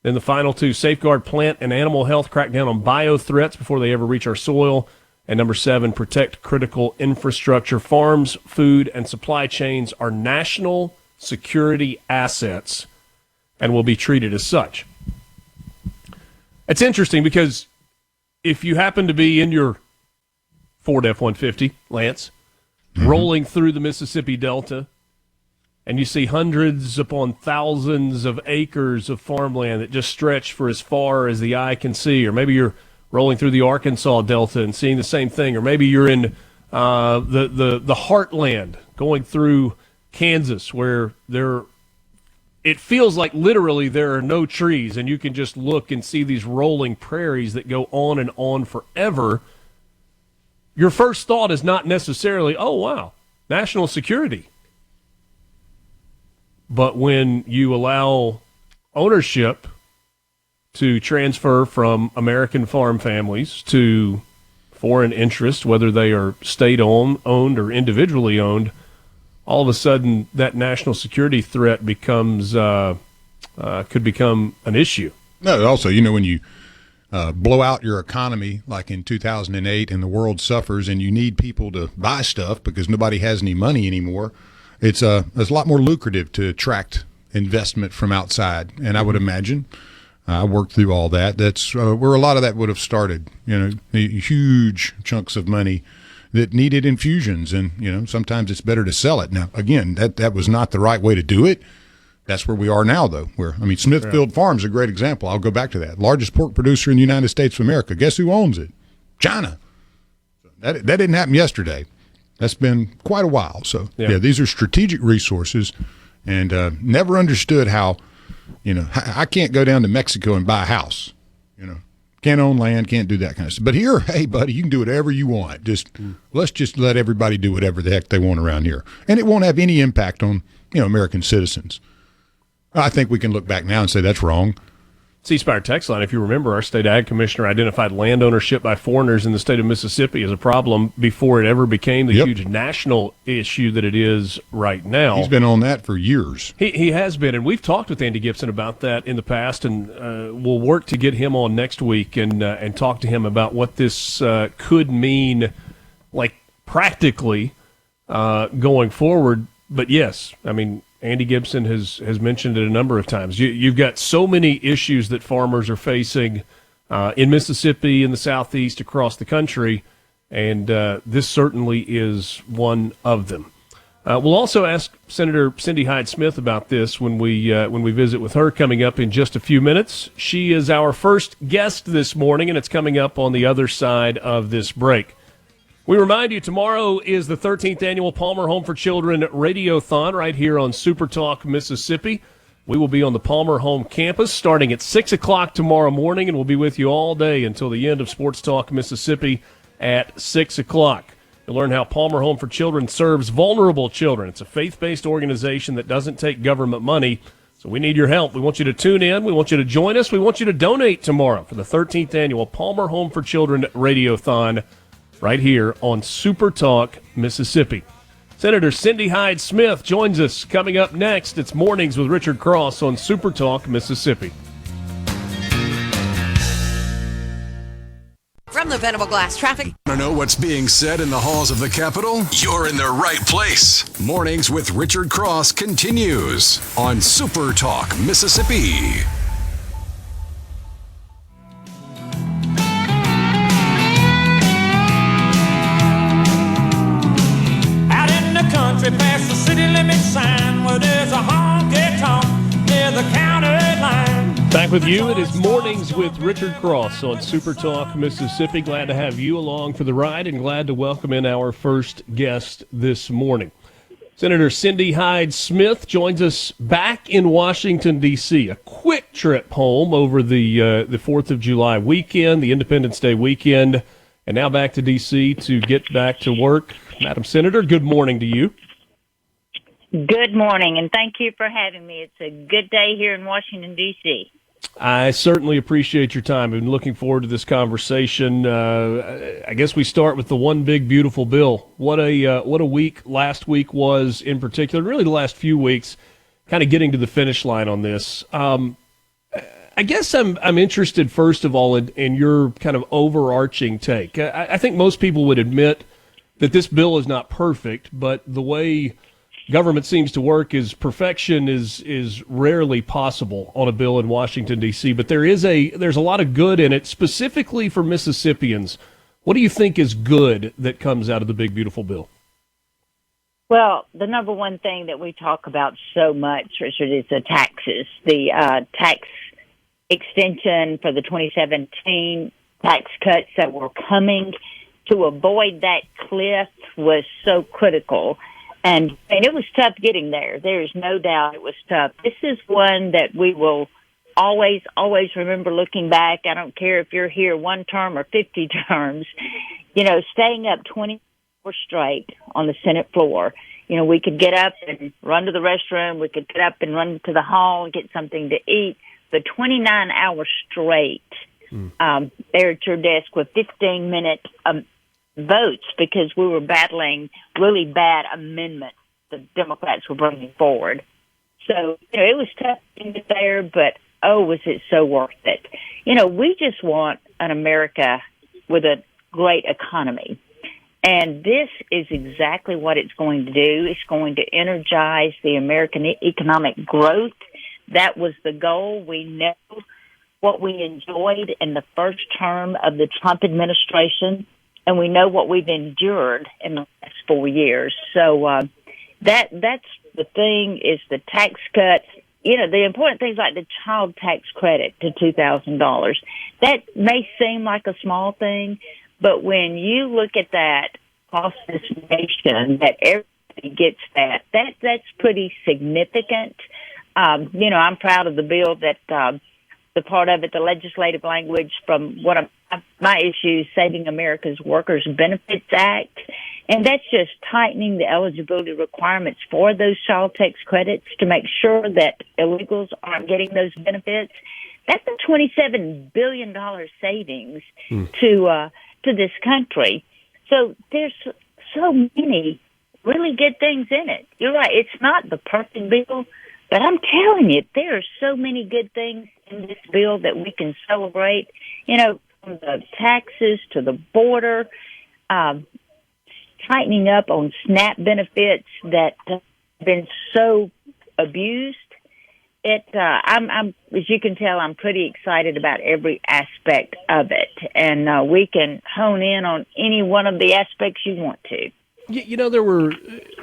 Then the final 2, safeguard plant and animal health, crack down on bio threats before they ever reach our soil. And number 7, protect critical infrastructure. Farms, food, and supply chains are national security assets and will be treated as such. It's interesting because if you happen to be in your Ford F-150, Lance, rolling through the Mississippi Delta, and you see hundreds upon thousands of acres of farmland that just stretch for as far as the eye can see, or maybe you're rolling through the Arkansas Delta and seeing the same thing, or maybe you're in the heartland going through Kansas where it feels like literally there are no trees and you can just look and see these rolling prairies that go on forever. Your first thought is not necessarily, oh, wow, national security. But when you allow ownership to transfer from American farm families to foreign interests, whether they are state-owned or individually owned, all of a sudden that national security threat could become an issue. No, also, when you blow out your economy like in 2008 and the world suffers and you need people to buy stuff because nobody has any money anymore, it's a lot more lucrative to attract investment from outside. And I would imagine I worked through all that. That's where a lot of that would have started, huge chunks of money that needed infusions. And, sometimes it's better to sell it. Now, again, that was not the right way to do it. That's where we are now, though. Smithfield Farms is a great example. I'll go back to that. Largest pork producer in the United States of America. Guess who owns it? China. That didn't happen yesterday. That's been quite a while. So, these are strategic resources, and never understood how, I can't go down to Mexico and buy a house. Can't own land, can't do that kind of stuff. But here, hey, buddy, you can do whatever you want. Let's just let everybody do whatever the heck they want around here. And it won't have any impact on, American citizens. I think we can look back now and say that's wrong. C-Spire text line, if you remember, our state ag commissioner identified land ownership by foreigners in the state of Mississippi as a problem before it ever became the huge national issue that it is right now. He's been on that for years. He has been, and we've talked with Andy Gibson about that in the past, and we'll work to get him on next week and talk to him about what this could mean, like practically going forward. But yes, Andy Gibson has mentioned it a number of times. You've got so many issues that farmers are facing in Mississippi, in the Southeast, across the country, and this certainly is one of them. We'll also ask Senator Cindy Hyde-Smith about this when we visit with her coming up in just a few minutes. She is our first guest this morning, and it's coming up on the other side of this break. We remind you, tomorrow is the 13th annual Palmer Home for Children Radiothon right here on SuperTalk, Mississippi. We will be on the Palmer Home campus starting at 6 o'clock tomorrow morning, and we'll be with you all day until the end of Sports Talk Mississippi at 6 o'clock. You'll learn how Palmer Home for Children serves vulnerable children. It's a faith-based organization that doesn't take government money, so we need your help. We want you to tune in. We want you to join us. We want you to donate tomorrow for the 13th annual Palmer Home for Children Radiothon right here on Super Talk, Mississippi. Senator Cindy Hyde-Smith joins us coming up next. It's Mornings with Richard Cross on Super Talk, Mississippi. From the Venable Glass Traffic. Want to know what's being said in the halls of the Capitol? You're in the right place. Mornings with Richard Cross continues on Super Talk, Mississippi. Past the city limit sign where there's a honky-tonk near the county line. Back with you. It is Mornings with Richard Cross on Super Talk, Mississippi. Glad to have you along for the ride and glad to welcome in our first guest this morning. Senator Cindy Hyde-Smith joins us back in Washington, D.C. A quick trip home over the 4th of July weekend, the Independence Day weekend, and now back to D.C. to get back to work. Madam Senator, good morning to you. Good morning, and thank you for having me. It's a good day here in Washington, D.C. I certainly appreciate your time. I've been looking forward to this conversation. I guess we start with the one big, beautiful bill. What a week last week was in particular, really the last few weeks, kind of getting to the finish line on this. I guess I'm interested, first of all, in your kind of overarching take. I think most people would admit that this bill is not perfect, but the way government seems to work is perfection is rarely possible on a bill in Washington, D.C., but there's a lot of good in it, specifically for Mississippians. What do you think is good that comes out of the big, beautiful bill? Well, the number one thing that we talk about so much, Richard, is the taxes. The tax extension for the 2017 tax cuts that were coming to avoid that cliff was so critical. And it was tough getting there. There's no doubt it was tough. This is one that we will always remember looking back. I don't care if you're here one term or 50 terms, staying up 20 hours straight on the Senate floor. We could get up and run to the restroom. We could get up and run to the hall and get something to eat. But 29 hours straight there at your desk with 15-minute votes because we were battling really bad amendments the Democrats were bringing forward. So, it was tough to get there, but oh, was it so worth it? We just want an America with a great economy. And this is exactly what it's going to do. It's going to energize the American economic growth. That was the goal. We know what we enjoyed in the first term of the Trump administration, and we know what we've endured in the last 4 years. So that's the thing, is the tax cuts. The important things like the child tax credit to $2,000. That may seem like a small thing, but when you look at that across this nation, that everybody gets that's pretty significant. I'm proud of the bill that the part of it, the legislative language from one of my issues, Saving America's Workers Benefits Act. And that's just tightening the eligibility requirements for those child tax credits to make sure that illegals aren't getting those benefits. That's a $27 billion savings to this country. So there's so many really good things in it. You're right. It's not the perfect bill, but I'm telling you, there are so many good things in this bill that we can celebrate, from the taxes to the border, tightening up on SNAP benefits that have been so abused. I'm, as you can tell, I'm pretty excited about every aspect of it, and we can hone in on any one of the aspects you want to. There were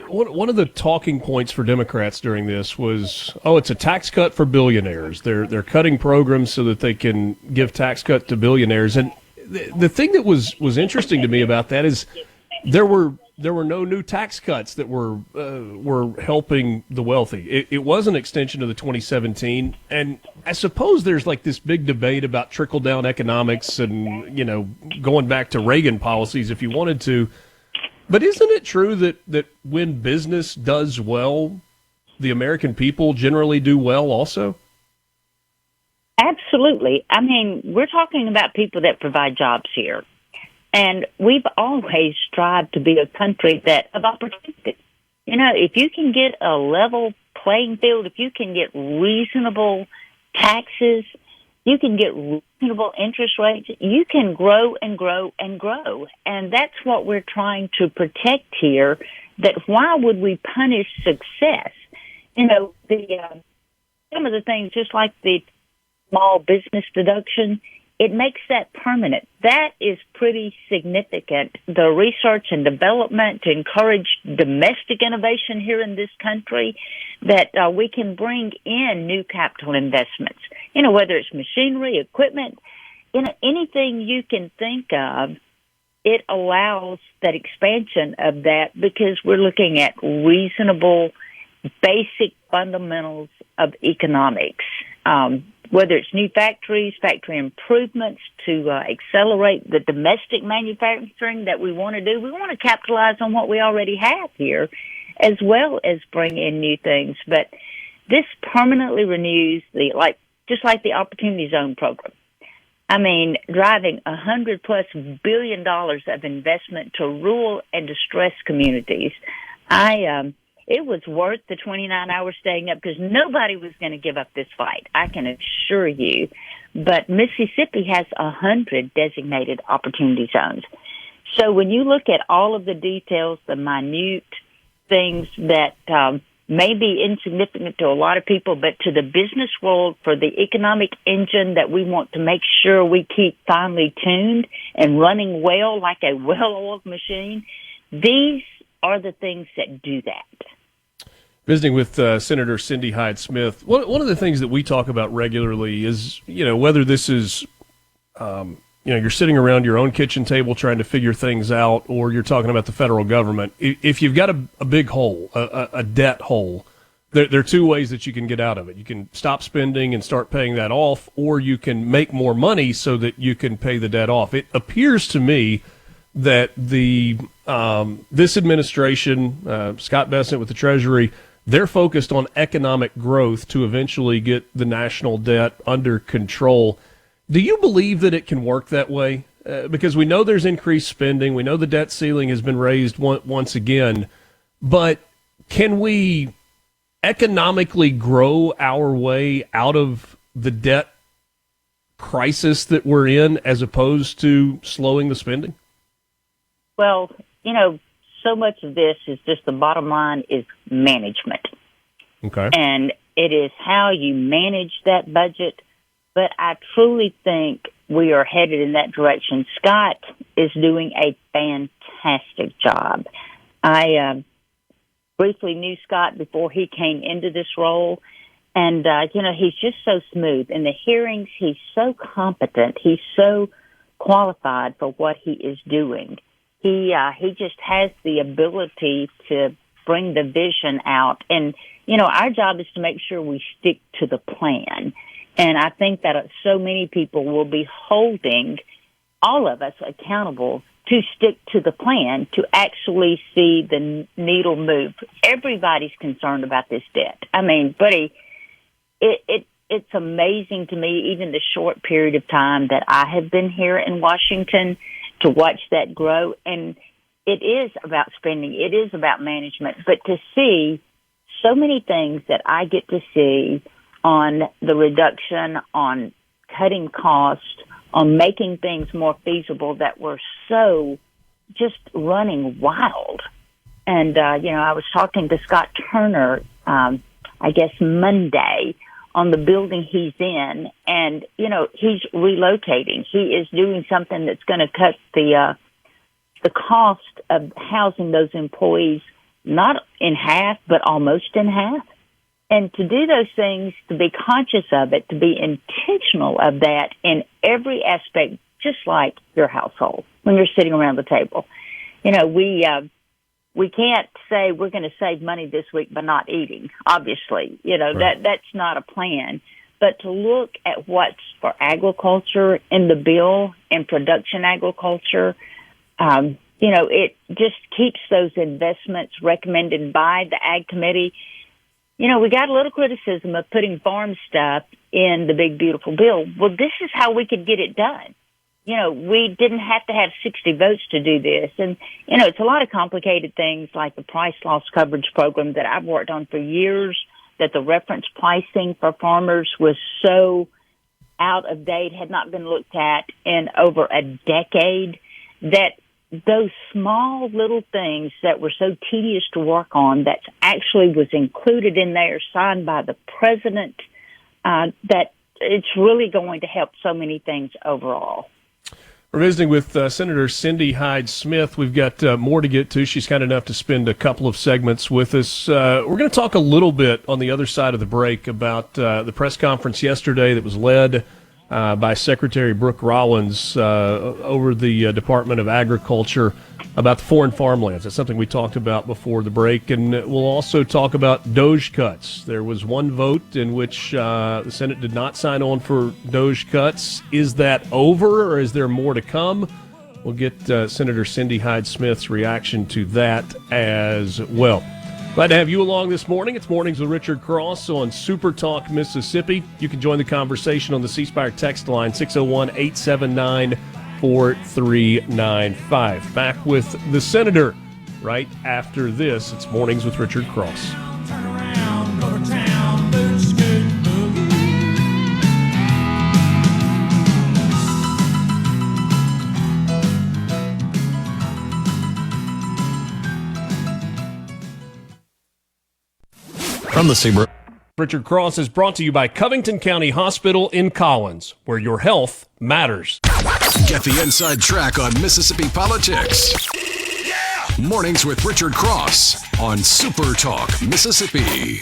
one of the talking points for Democrats during this was, it's a tax cut for billionaires. They're cutting programs so that they can give tax cut to billionaires. And the thing that was interesting to me about that is there were no new tax cuts that were helping the wealthy. It was an extension of the 2017, and I suppose there's like this big debate about trickle down economics and going back to Reagan policies if you wanted to. But isn't it true that when business does well, the American people generally do well also? Absolutely. I mean, we're talking about people that provide jobs here. And we've always strived to be a country of opportunity. If you can get a level playing field, if you can get reasonable taxes, you can get reasonable interest rates, you can grow and grow and grow. And that's what we're trying to protect here, that why would we punish success? Some of the things, just like the small business deduction, it makes that permanent. That is pretty significant. The research and development to encourage domestic innovation here in this country, that we can bring in new capital investments, whether it's machinery, equipment, anything you can think of, it allows that expansion of that because we're looking at reasonable, basic fundamentals of economics. Whether it's new factories, factory improvements to accelerate the domestic manufacturing that we want to do. We want to capitalize on what we already have here, as well as bring in new things. But this permanently renews just like the Opportunity Zone program. I mean, driving $100+ billion of investment to rural and distressed communities. It was worth the 29 hours staying up because nobody was going to give up this fight, I can assure you. But Mississippi has 100 designated opportunity zones. So when you look at all of the details, the minute things that may be insignificant to a lot of people, but to the business world, for the economic engine that we want to make sure we keep finely tuned and running well like a well-oiled machine, these are the things that do that. Visiting with Senator Cindy Hyde-Smith, one of the things that we talk about regularly is, whether this is, you're sitting around your own kitchen table trying to figure things out, or you're talking about the federal government. If you've got a big hole, a debt hole, there are two ways that you can get out of it. You can stop spending and start paying that off, or you can make more money so that you can pay the debt off. It appears to me that this administration, Scott Bessent with the Treasury, they're focused on economic growth to eventually get the national debt under control. Do you believe that it can work that way? Because we know there's increased spending. We know the debt ceiling has been raised once again. But can we economically grow our way out of the debt crisis that we're in as opposed to slowing the spending? Well, so much of this is just the bottom line is management. Okay. And it is how you manage that budget. But I truly think we are headed in that direction. Scott is doing a fantastic job. I briefly knew Scott before he came into this role. And, he's just so smooth. In the hearings, he's so competent. He's so qualified for what he is doing. He just has the ability to bring the vision out. And, our job is to make sure we stick to the plan. And I think that so many people will be holding all of us accountable to stick to the plan, to actually see the needle move. Everybody's concerned about this debt. I mean, buddy, it's amazing to me, even the short period of time that I have been here in Washington, to watch that grow. And it is about spending. It is about management. But to see so many things that I get to see on the reduction, on cutting costs, on making things more feasible that were so just running wild. And, I was talking to Scott Turner, I guess Monday, on the building he's in, and, he's relocating. He is doing something that's going to cut the cost of housing those employees not in half, but almost in half. And to do those things, to be conscious of it, to be intentional of that in every aspect, just like your household, when you're sitting around the table. We can't say we're going to save money this week by not eating, obviously. Right. That's not a plan. But to look at what's for agriculture in the bill and production agriculture, it just keeps those investments recommended by the Ag Committee. We got a little criticism of putting farm stuff in the big, beautiful bill. Well, this is how we could get it done. We didn't have to have 60 votes to do this. And, it's a lot of complicated things like the price loss coverage program that I've worked on for years, that the reference pricing for farmers was so out of date, had not been looked at in over a decade, that those small little things that were so tedious to work on that actually was included in there, signed by the president, that it's really going to help so many things overall. We're visiting with Senator Cindy Hyde-Smith. We've got more to get to. She's kind enough to spend a couple of segments with us. We're going to talk a little bit on the other side of the break about the press conference yesterday that was led by Secretary Brooke Rollins over the Department of Agriculture about the foreign farmlands. That's something we talked about before the break, and we'll also talk about DOGE cuts. There was one vote in which the Senate did not sign on for DOGE cuts. Is that over, or is there more to come? We'll get Senator Cindy Hyde-Smith's reaction to that as well. Glad to have you along this morning. It's Mornings with Richard Cross on SuperTalk Mississippi. You can join the conversation on the C Spire text line, 601-879-4395. Back with the Senator right after this. It's Mornings with Richard Cross. Turn around, go to town, boot scoot boogie. From the Seabrook. Richard Cross is brought to you by Covington County Hospital in Collins, where your health matters. Get the inside track on Mississippi politics. Mornings with Richard Cross on Super Talk Mississippi.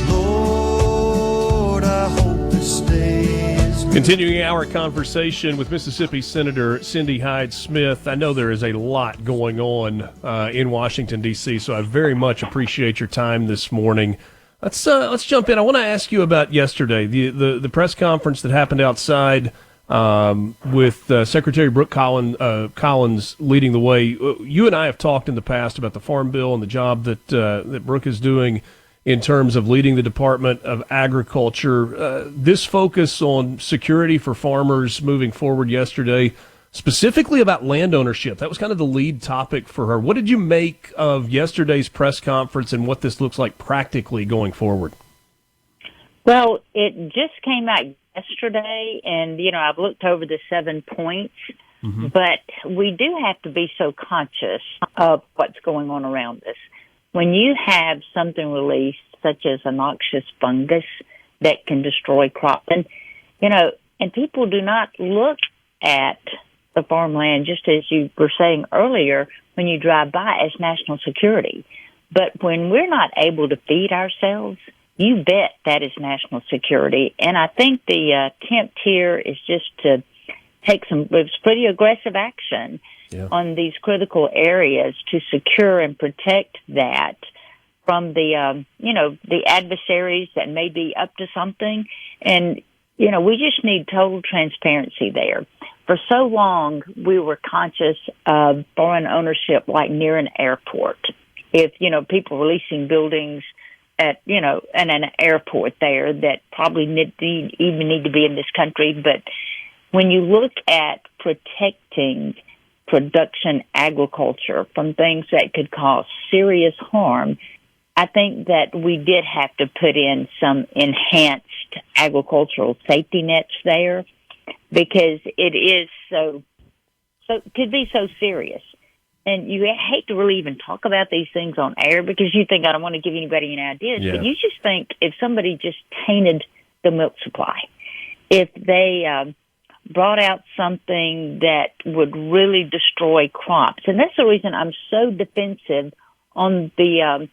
Lord, I hope this stays. Continuing our conversation with Mississippi Senator Cindy Hyde-Smith. I know there is a lot going on in Washington, D.C., so I very much appreciate your time this morning. Let's jump in. I want to ask you about yesterday, the press conference that happened outside with Secretary Brooke Collins leading the way. You and I have talked in the past about the Farm Bill and the job that Brooke is doing in terms of leading the Department of Agriculture. This focus on security for farmers moving forward yesterday, specifically about land ownership, that was kind of the lead topic for her. What did you make of yesterday's press conference and what this looks like practically going forward? Well, it just came out yesterday, and, I've looked over the 7 points, but we do have to be so conscious of what's going on around us. When you have something released, such as a noxious fungus that can destroy crops, and people do not look at the farmland, just as you were saying earlier, when you drive by, as national security. But when we're not able to feed ourselves, you bet that is national security. And I think the attempt here is just to take it's pretty aggressive action on these critical areas to secure and protect that from the, the adversaries that may be up to something. And, we just need total transparency there. For so long, we were conscious of foreign ownership, like near an airport. If, people releasing buildings at, in an airport there that probably even need to be in this country. But when you look at protecting production agriculture from things that could cause serious harm, I think that we did have to put in some enhanced agricultural safety nets there, because it is so could be so serious. And you hate to really even talk about these things on air, because you think, I don't want to give anybody any ideas, but you just think if somebody just tainted the milk supply, if they brought out something that would really destroy crops. And that's the reason I'm so defensive on the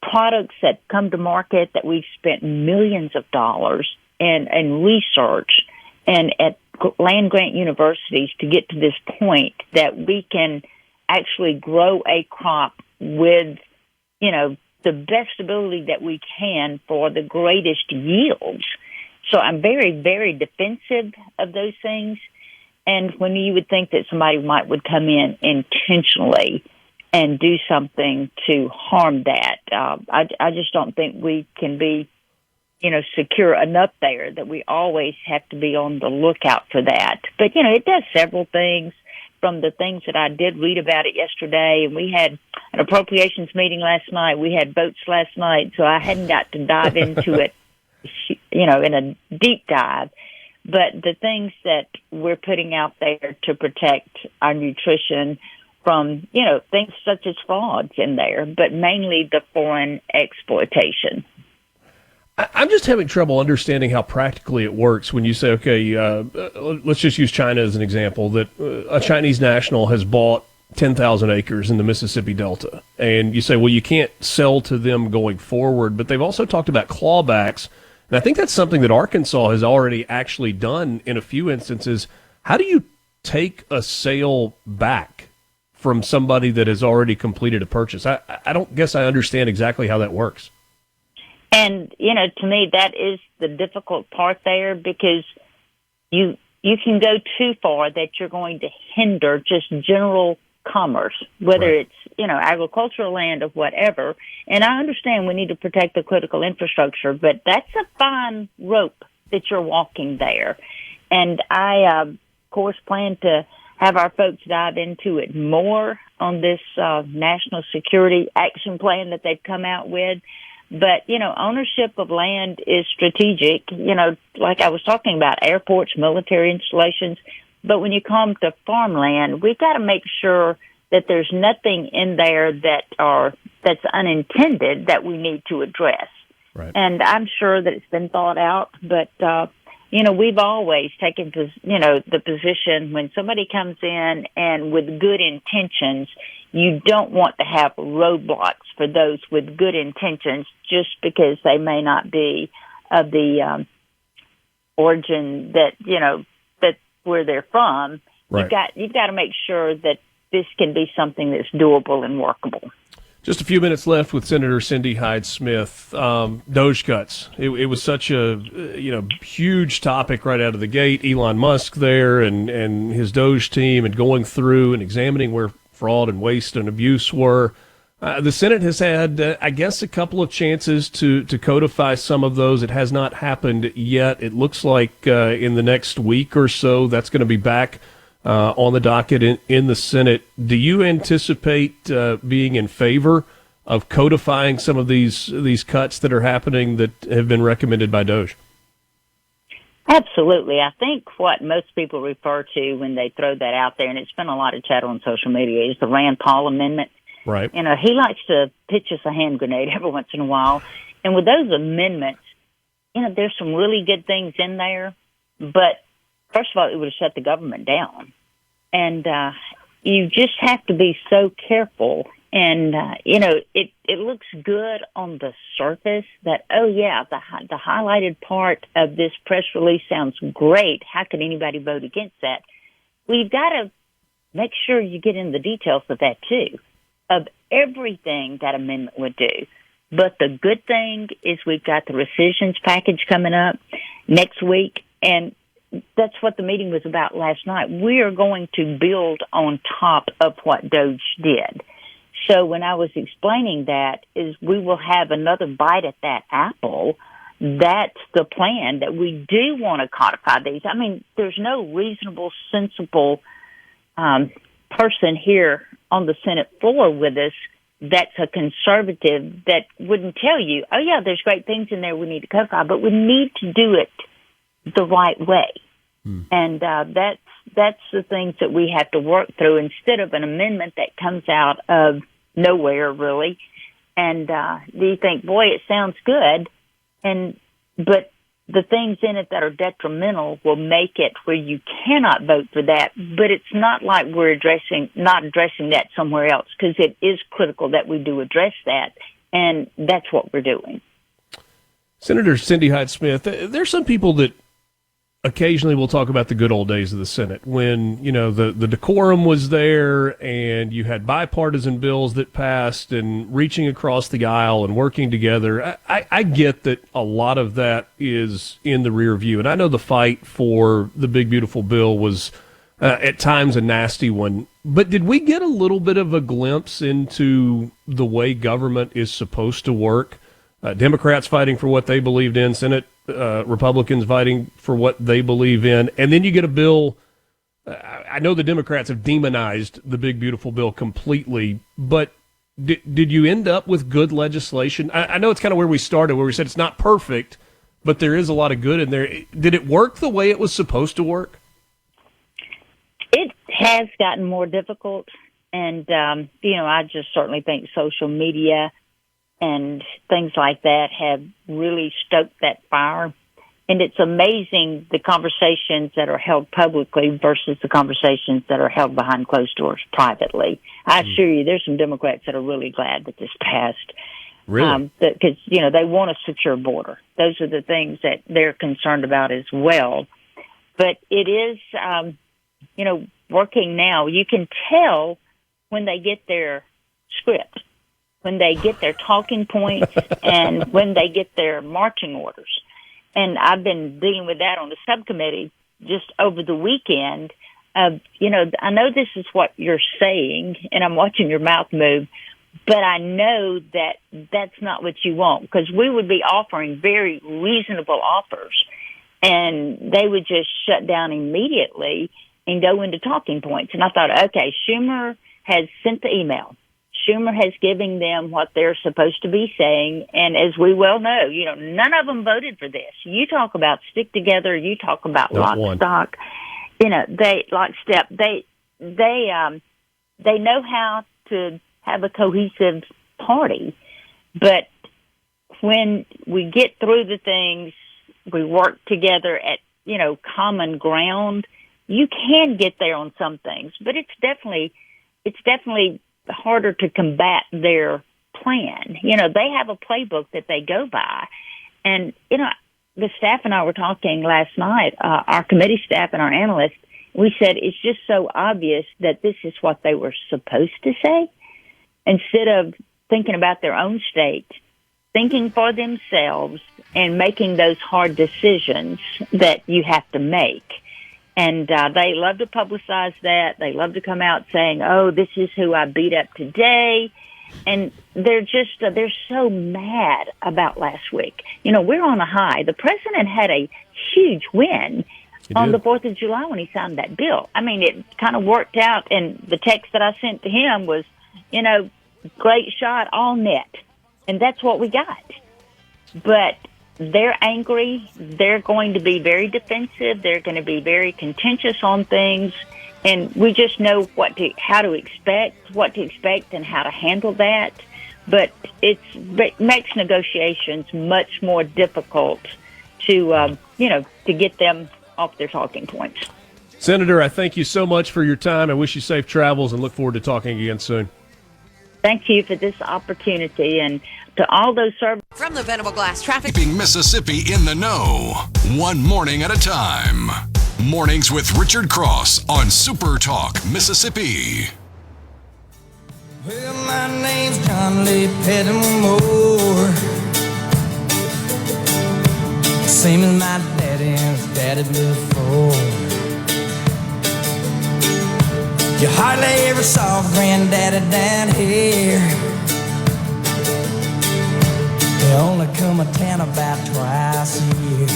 products that come to market that we've spent millions of dollars in research and at land grant universities to get to this point that we can actually grow a crop with, the best ability that we can for the greatest yields. So I'm very, very defensive of those things. And when you would think that somebody would come in intentionally and do something to harm that, I just don't think we can be, secure enough there that we always have to be on the lookout for that. But, it does several things, from the things that I did read about it yesterday. And we had an appropriations meeting last night. We had votes last night, so I hadn't got to dive into it, in a deep dive. But the things that we're putting out there to protect our nutrition from, things such as frauds in there, but mainly the foreign exploitation. I'm just having trouble understanding how practically it works when you say, okay, let's just use China as an example, that a Chinese national has bought 10,000 acres in the Mississippi Delta. And you say, well, you can't sell to them going forward, but they've also talked about clawbacks. And I think that's something that Arkansas has already actually done in a few instances. How do you take a sale back from somebody that has already completed a purchase? I don't guess I understand exactly how that works. And, to me, that is the difficult part there, because you can go too far that you're going to hinder just general commerce, whether it's, agricultural land or whatever. And I understand we need to protect the critical infrastructure, but that's a fine rope that you're walking there. And I, of course, plan to have our folks dive into it more on this national security action plan that they've come out with. But, ownership of land is strategic, like I was talking about, airports, military installations. But when you come to farmland, we've got to make sure that there's nothing in there that's unintended that we need to address. Right. And I'm sure that it's been thought out, but, we've always taken, the position when somebody comes in and with good intentions, you don't want to have roadblocks for those with good intentions just because they may not be of the origin that, that where they're from. Right. You've got to make sure that this can be something that's doable and workable. Just a few minutes left with Senator Cindy Hyde-Smith. Doge cuts. It was such a huge topic right out of the gate. Elon Musk there and his Doge team, and going through and examining where fraud and waste and abuse were. The Senate has had, I guess, a couple of chances to codify some of those. It has not happened yet. It looks like in the next week or so that's going to be back on the docket in the Senate. Do you anticipate being in favor of codifying some of these cuts that are happening that have been recommended by DOJ? Absolutely. I think what most people refer to when they throw that out there, and it's been a lot of chatter on social media, is the Rand Paul amendment. Right. He likes to pitch us a hand grenade every once in a while. And with those amendments, there's some really good things in there. But first of all, it would have shut the government down. And you just have to be so careful. And, it looks good on the surface that, oh, yeah, the highlighted part of this press release sounds great. How could anybody vote against that? Well, you've got to make sure you get in the details of that, too, of everything that amendment would do. But the good thing is we've got the rescissions package coming up next week, and that's what the meeting was about last night. We are going to build on top of what DOJ did. So when I was explaining that, is we will have another bite at that apple. That's the plan, that we do want to codify these. I mean, there's no reasonable, sensible person here on the Senate floor with us that's a conservative that wouldn't tell you, oh, yeah, there's great things in there we need to codify, but we need to do it the right way. And that's the things that we have to work through instead of an amendment that comes out of nowhere, really. And you think, boy, it sounds good, but the things in it that are detrimental will make it where you cannot vote for that. But it's not like we're not addressing that somewhere else, because it is critical that we do address that, and that's what we're doing. Senator Cindy Hyde-Smith, there's some people that occasionally we'll talk about the good old days of the Senate when, the decorum was there and you had bipartisan bills that passed and reaching across the aisle and working together. I get that a lot of that is in the rear view. And I know the fight for the big, beautiful bill was at times a nasty one. But did we get a little bit of a glimpse into the way government is supposed to work? Democrats fighting for what they believed in, Senate Republicans fighting for what they believe in, and then you get a bill. I know the Democrats have demonized the big, beautiful bill completely, but did you end up with good legislation? I know it's kind of where we started, where we said it's not perfect, but there is a lot of good in there. Did it work the way it was supposed to work? It has gotten more difficult, and, I just certainly think social media and things like that have really stoked that fire. And it's amazing the conversations that are held publicly versus the conversations that are held behind closed doors privately. I assure you, there's some Democrats that are really glad that this passed. Really? Because, they want a secure border. Those are the things that they're concerned about as well. But it is, working now. You can tell when they get their script, when they get their talking points, and when they get their marching orders. And I've been dealing with that on the subcommittee just over the weekend. I know this is what you're saying, and I'm watching your mouth move, but I know that that's not what you want, because we would be offering very reasonable offers, and they would just shut down immediately and go into talking points. And I thought, okay, Schumer has sent the email. Schumer has given them what they're supposed to be saying, and as we well know, none of them voted for this. You talk about stick together, you talk about lockstock, they lockstep. They know how to have a cohesive party, but when we get through the things, we work together at common ground. You can get there on some things, but it's definitely harder to combat their plan. They have a playbook that they go by. And, the staff and I were talking last night, our committee staff and our analysts, we said it's just so obvious that this is what they were supposed to say. Instead of thinking about their own state, thinking for themselves and making those hard decisions that you have to make. And they love to publicize that. They love to come out saying, oh, this is who I beat up today. And they're so mad about last week. We're on a high. The president had a huge win on the 4th of July when he signed that bill. I mean, it kind of worked out. And the text that I sent to him was, great shot, all net. And that's what we got. But they're angry. They're going to be very defensive. They're going to be very contentious on things. And we just know what to expect and how to handle that. But it makes negotiations much more difficult to get them off their talking points. Senator, I thank you so much for your time. I wish you safe travels and look forward to talking again soon. Thank you for this opportunity, and to all those services. From the Venable Glass Traffic. Keeping Mississippi in the know, one morning at a time. Mornings with Richard Cross on SuperTalk Mississippi. Well, my name's John Lee Pettimore. Same as my daddy and his daddy before. You hardly ever saw Granddaddy down here. They only come to town about twice a year.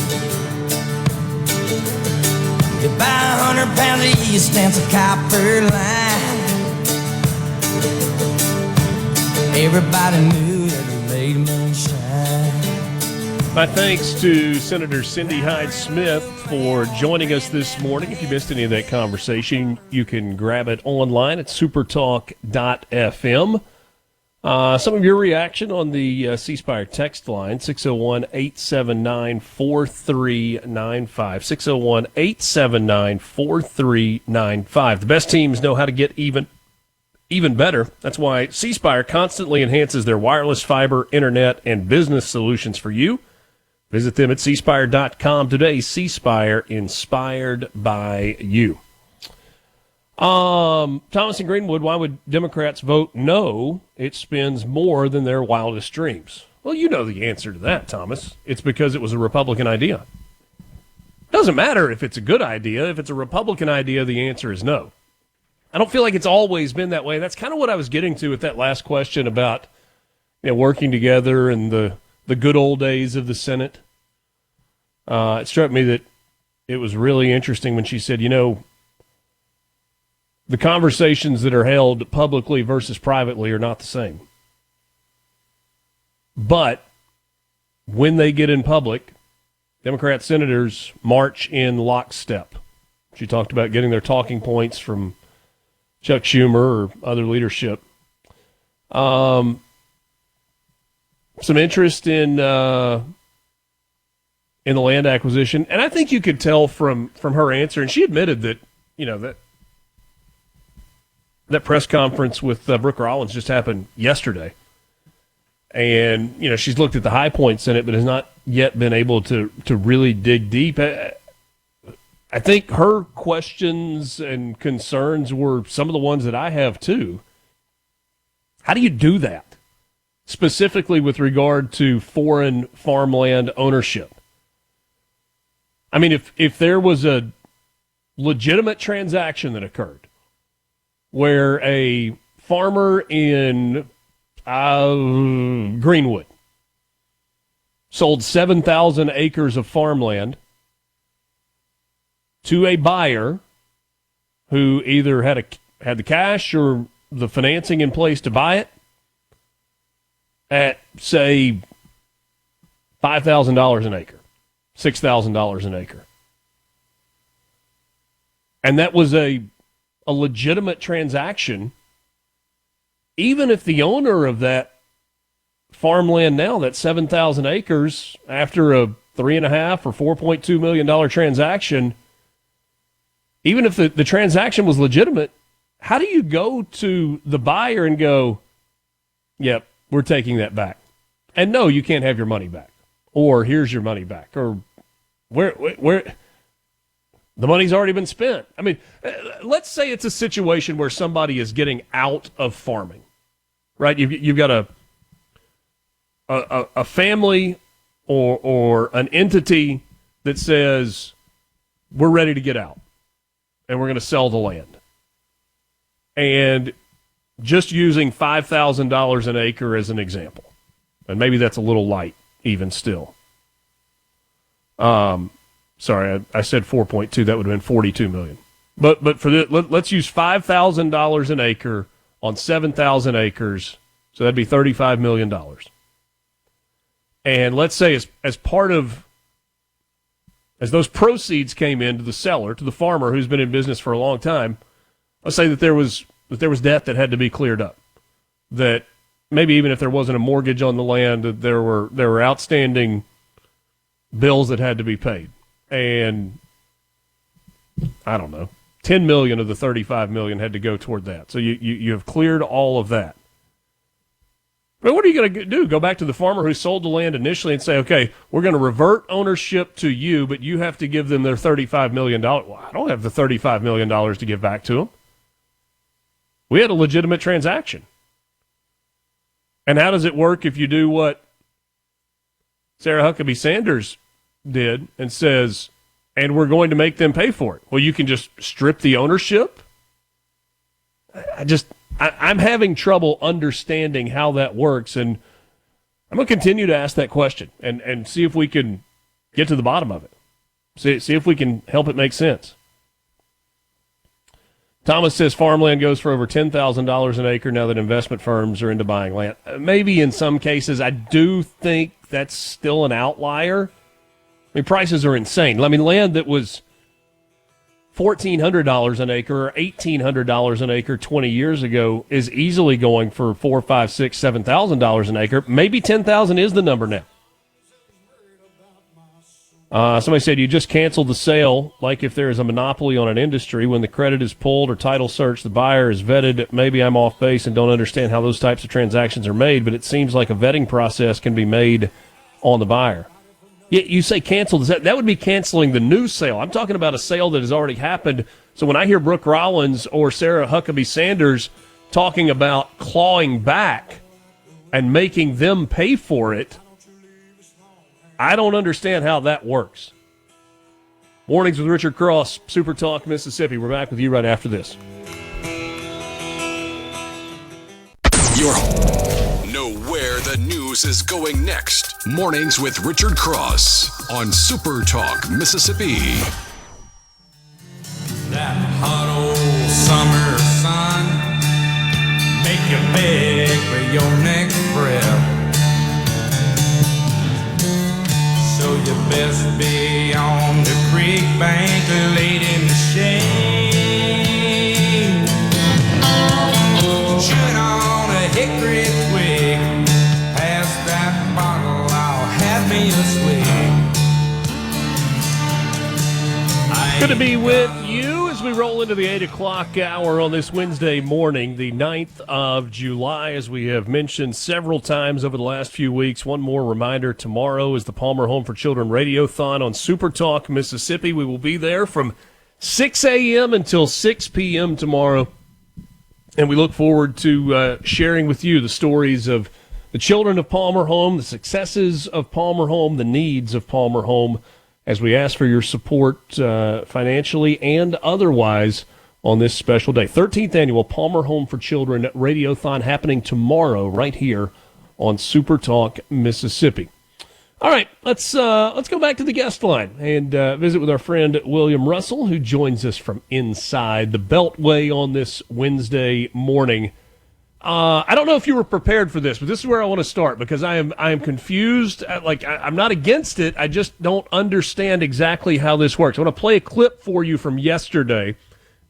You buy 100 pounds of yeast and some copper line. Everybody knew that they made moonshine. My thanks to Senator Cindy Hyde-Smith for joining us this morning. If you missed any of that conversation, you can grab it online at supertalk.fm. Some of your reaction on the C Spire text line, 601-879-4395. 601-879-4395. The best teams know how to get even better. That's why C Spire constantly enhances their wireless, fiber, internet, and business solutions for you. Visit them at cspire.com today. C Spire, inspired by you. Thomas and Greenwood, why would Democrats vote no? It spends more than their wildest dreams. Well, you know the answer to that, Thomas. It's because it was a Republican idea. Doesn't matter if it's a good idea. If it's a Republican idea, the answer is no. I don't feel like it's always been that way. That's kind of what I was getting to with that last question about working together and the good old days of the Senate. It struck me that it was really interesting when she said, the conversations that are held publicly versus privately are not the same. But when they get in public, Democrat senators march in lockstep. She talked about getting their talking points from Chuck Schumer or other leadership. Some interest in the land acquisition, and I think you could tell from her answer, and she admitted that that press conference with Brooke Rollins just happened yesterday, and she's looked at the high points in it, but has not yet been able to really dig deep. I think her questions and concerns were some of the ones that I have too. How do you do that? Specifically with regard to foreign farmland ownership. I mean, if there was a legitimate transaction that occurred where a farmer in Greenwood sold 7,000 acres of farmland to a buyer who either had the cash or the financing in place to buy it, at, say, $5,000 an acre, $6,000 an acre. And that was a legitimate transaction, even if the owner of that farmland now, that 7,000 acres, after a $3.5 or $4.2 million transaction, even if the transaction was legitimate, how do you go to the buyer and go, yep, we're taking that back. And no, you can't have your money back. Or here's your money back. Or where the money's already been spent. I mean, let's say it's a situation where somebody is getting out of farming, right? You've got a family or an entity that says, we're ready to get out and we're going to sell the land. And just using $5,000 an acre as an example, and maybe that's a little light even still. Sorry, I said 4.2. That would have been $42 million. But for let's use $5,000 an acre on 7,000 acres So that'd be $35 million. And let's say as those proceeds came in to the seller, to the farmer who's been in business for a long time, let's say that there was debt that had to be cleared up. That maybe even if there wasn't a mortgage on the land, that there were outstanding bills that had to be paid. And I don't know, $10 million of the $35 million had to go toward that. So you have cleared all of that. But what are you going to do? Go back to the farmer who sold the land initially and say, okay, we're going to revert ownership to you, but you have to give them their $35 million. Well, I don't have the $35 million to give back to them. We had a legitimate transaction. And how does it work if you do what Sarah Huckabee Sanders did and says, and we're going to make them pay for it? Well, you can just strip the ownership? I'm having trouble understanding how that works, and I'm going to continue to ask that question and see if we can get to the bottom of it. See if we can help it make sense. Thomas says farmland goes for over $10,000 an acre now that investment firms are into buying land. Maybe in some cases. I do think that's still an outlier. I mean, prices are insane. I mean, land that was $1,400 an acre or $1,800 an acre 20 years ago is easily going for $4,000, $5,000, $6,000, $7,000 an acre. Maybe $10,000 is the number now. Somebody said you just canceled the sale, like if there is a monopoly on an industry. When the credit is pulled or title searched, the buyer is vetted. Maybe I'm off base and don't understand how those types of transactions are made, but it seems like a vetting process can be made on the buyer. You say canceled. That would be canceling the new sale. I'm talking about a sale that has already happened. So when I hear Brooke Rollins or Sarah Huckabee Sanders talking about clawing back and making them pay for it, I don't understand how that works. Mornings with Richard Cross, SuperTalk, Mississippi. We're back with you right after this. Know where the news is going next. Mornings with Richard Cross on SuperTalk, Mississippi. That hot old summer sun make you beg for your next breath. So you best be on the creek bank laid in the shade. Chewing on a hickory twig. Pass that bottle, I'll have me a swig. Good to be with you as we roll into the 8 o'clock hour on this Wednesday morning, the 9th of July, as we have mentioned several times over the last few weeks. One more reminder, tomorrow is the Palmer Home for Children Radiothon on SuperTalk, Mississippi. We will be there from 6 a.m. until 6 p.m. tomorrow, and we look forward to sharing with you the stories of the children of Palmer Home, the successes of Palmer Home, the needs of Palmer Home, as we ask for your support financially and otherwise on this special day. 13th annual Palmer Home for Children Radiothon happening tomorrow right here on SuperTalk, Mississippi. All right, let's go back to the guest line and visit with our friend William Russell, who joins us from inside the Beltway on this Wednesday morning. I don't know if you were prepared for this, but this is where I want to start because I am confused. I'm not against it. I just don't understand exactly how this works. I want to play a clip for you from yesterday,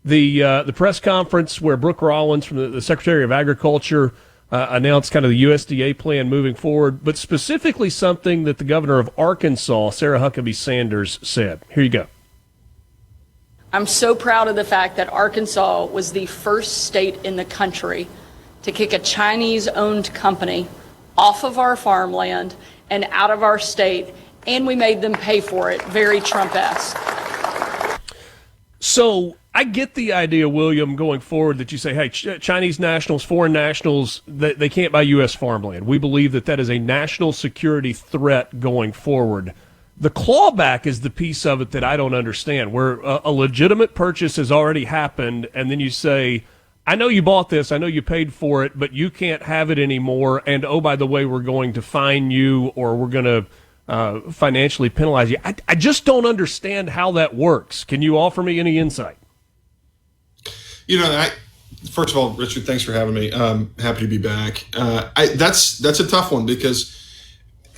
the press conference where Brooke Rollins from the Secretary of Agriculture announced kind of the USDA plan moving forward, but specifically something that the governor of Arkansas, Sarah Huckabee Sanders, said. Here you go. I'm so proud of the fact that Arkansas was the first state in the country to kick a Chinese-owned company off of our farmland and out of our state, and we made them pay for it. Very Trump-esque. So I get the idea, William, going forward that you say, hey, Chinese nationals, foreign nationals, they can't buy U.S. farmland. We believe that is a national security threat going forward. The clawback is the piece of it that I don't understand, where a legitimate purchase has already happened, and then you say, I know you bought this, I know you paid for it, but you can't have it anymore, and oh, by the way, we're going to fine you or we're going to financially penalize you. I just don't understand how that works. Can you offer me any insight? You know, First of all, Richard, thanks for having me. Happy to be back. That's a tough one because,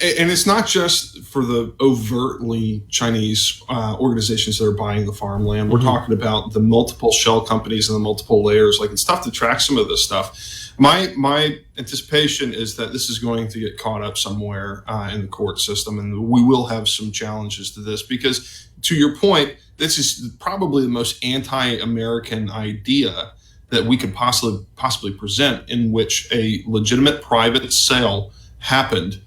and it's not just for the overtly Chinese organizations that are buying the farmland. We're talking about the multiple shell companies and the multiple layers. Like, it's tough to track some of this stuff. My anticipation is that this is going to get caught up somewhere in the court system, and we will have some challenges to this because, to your point, this is probably the most anti-American idea that we could possibly present, in which a legitimate private sale happened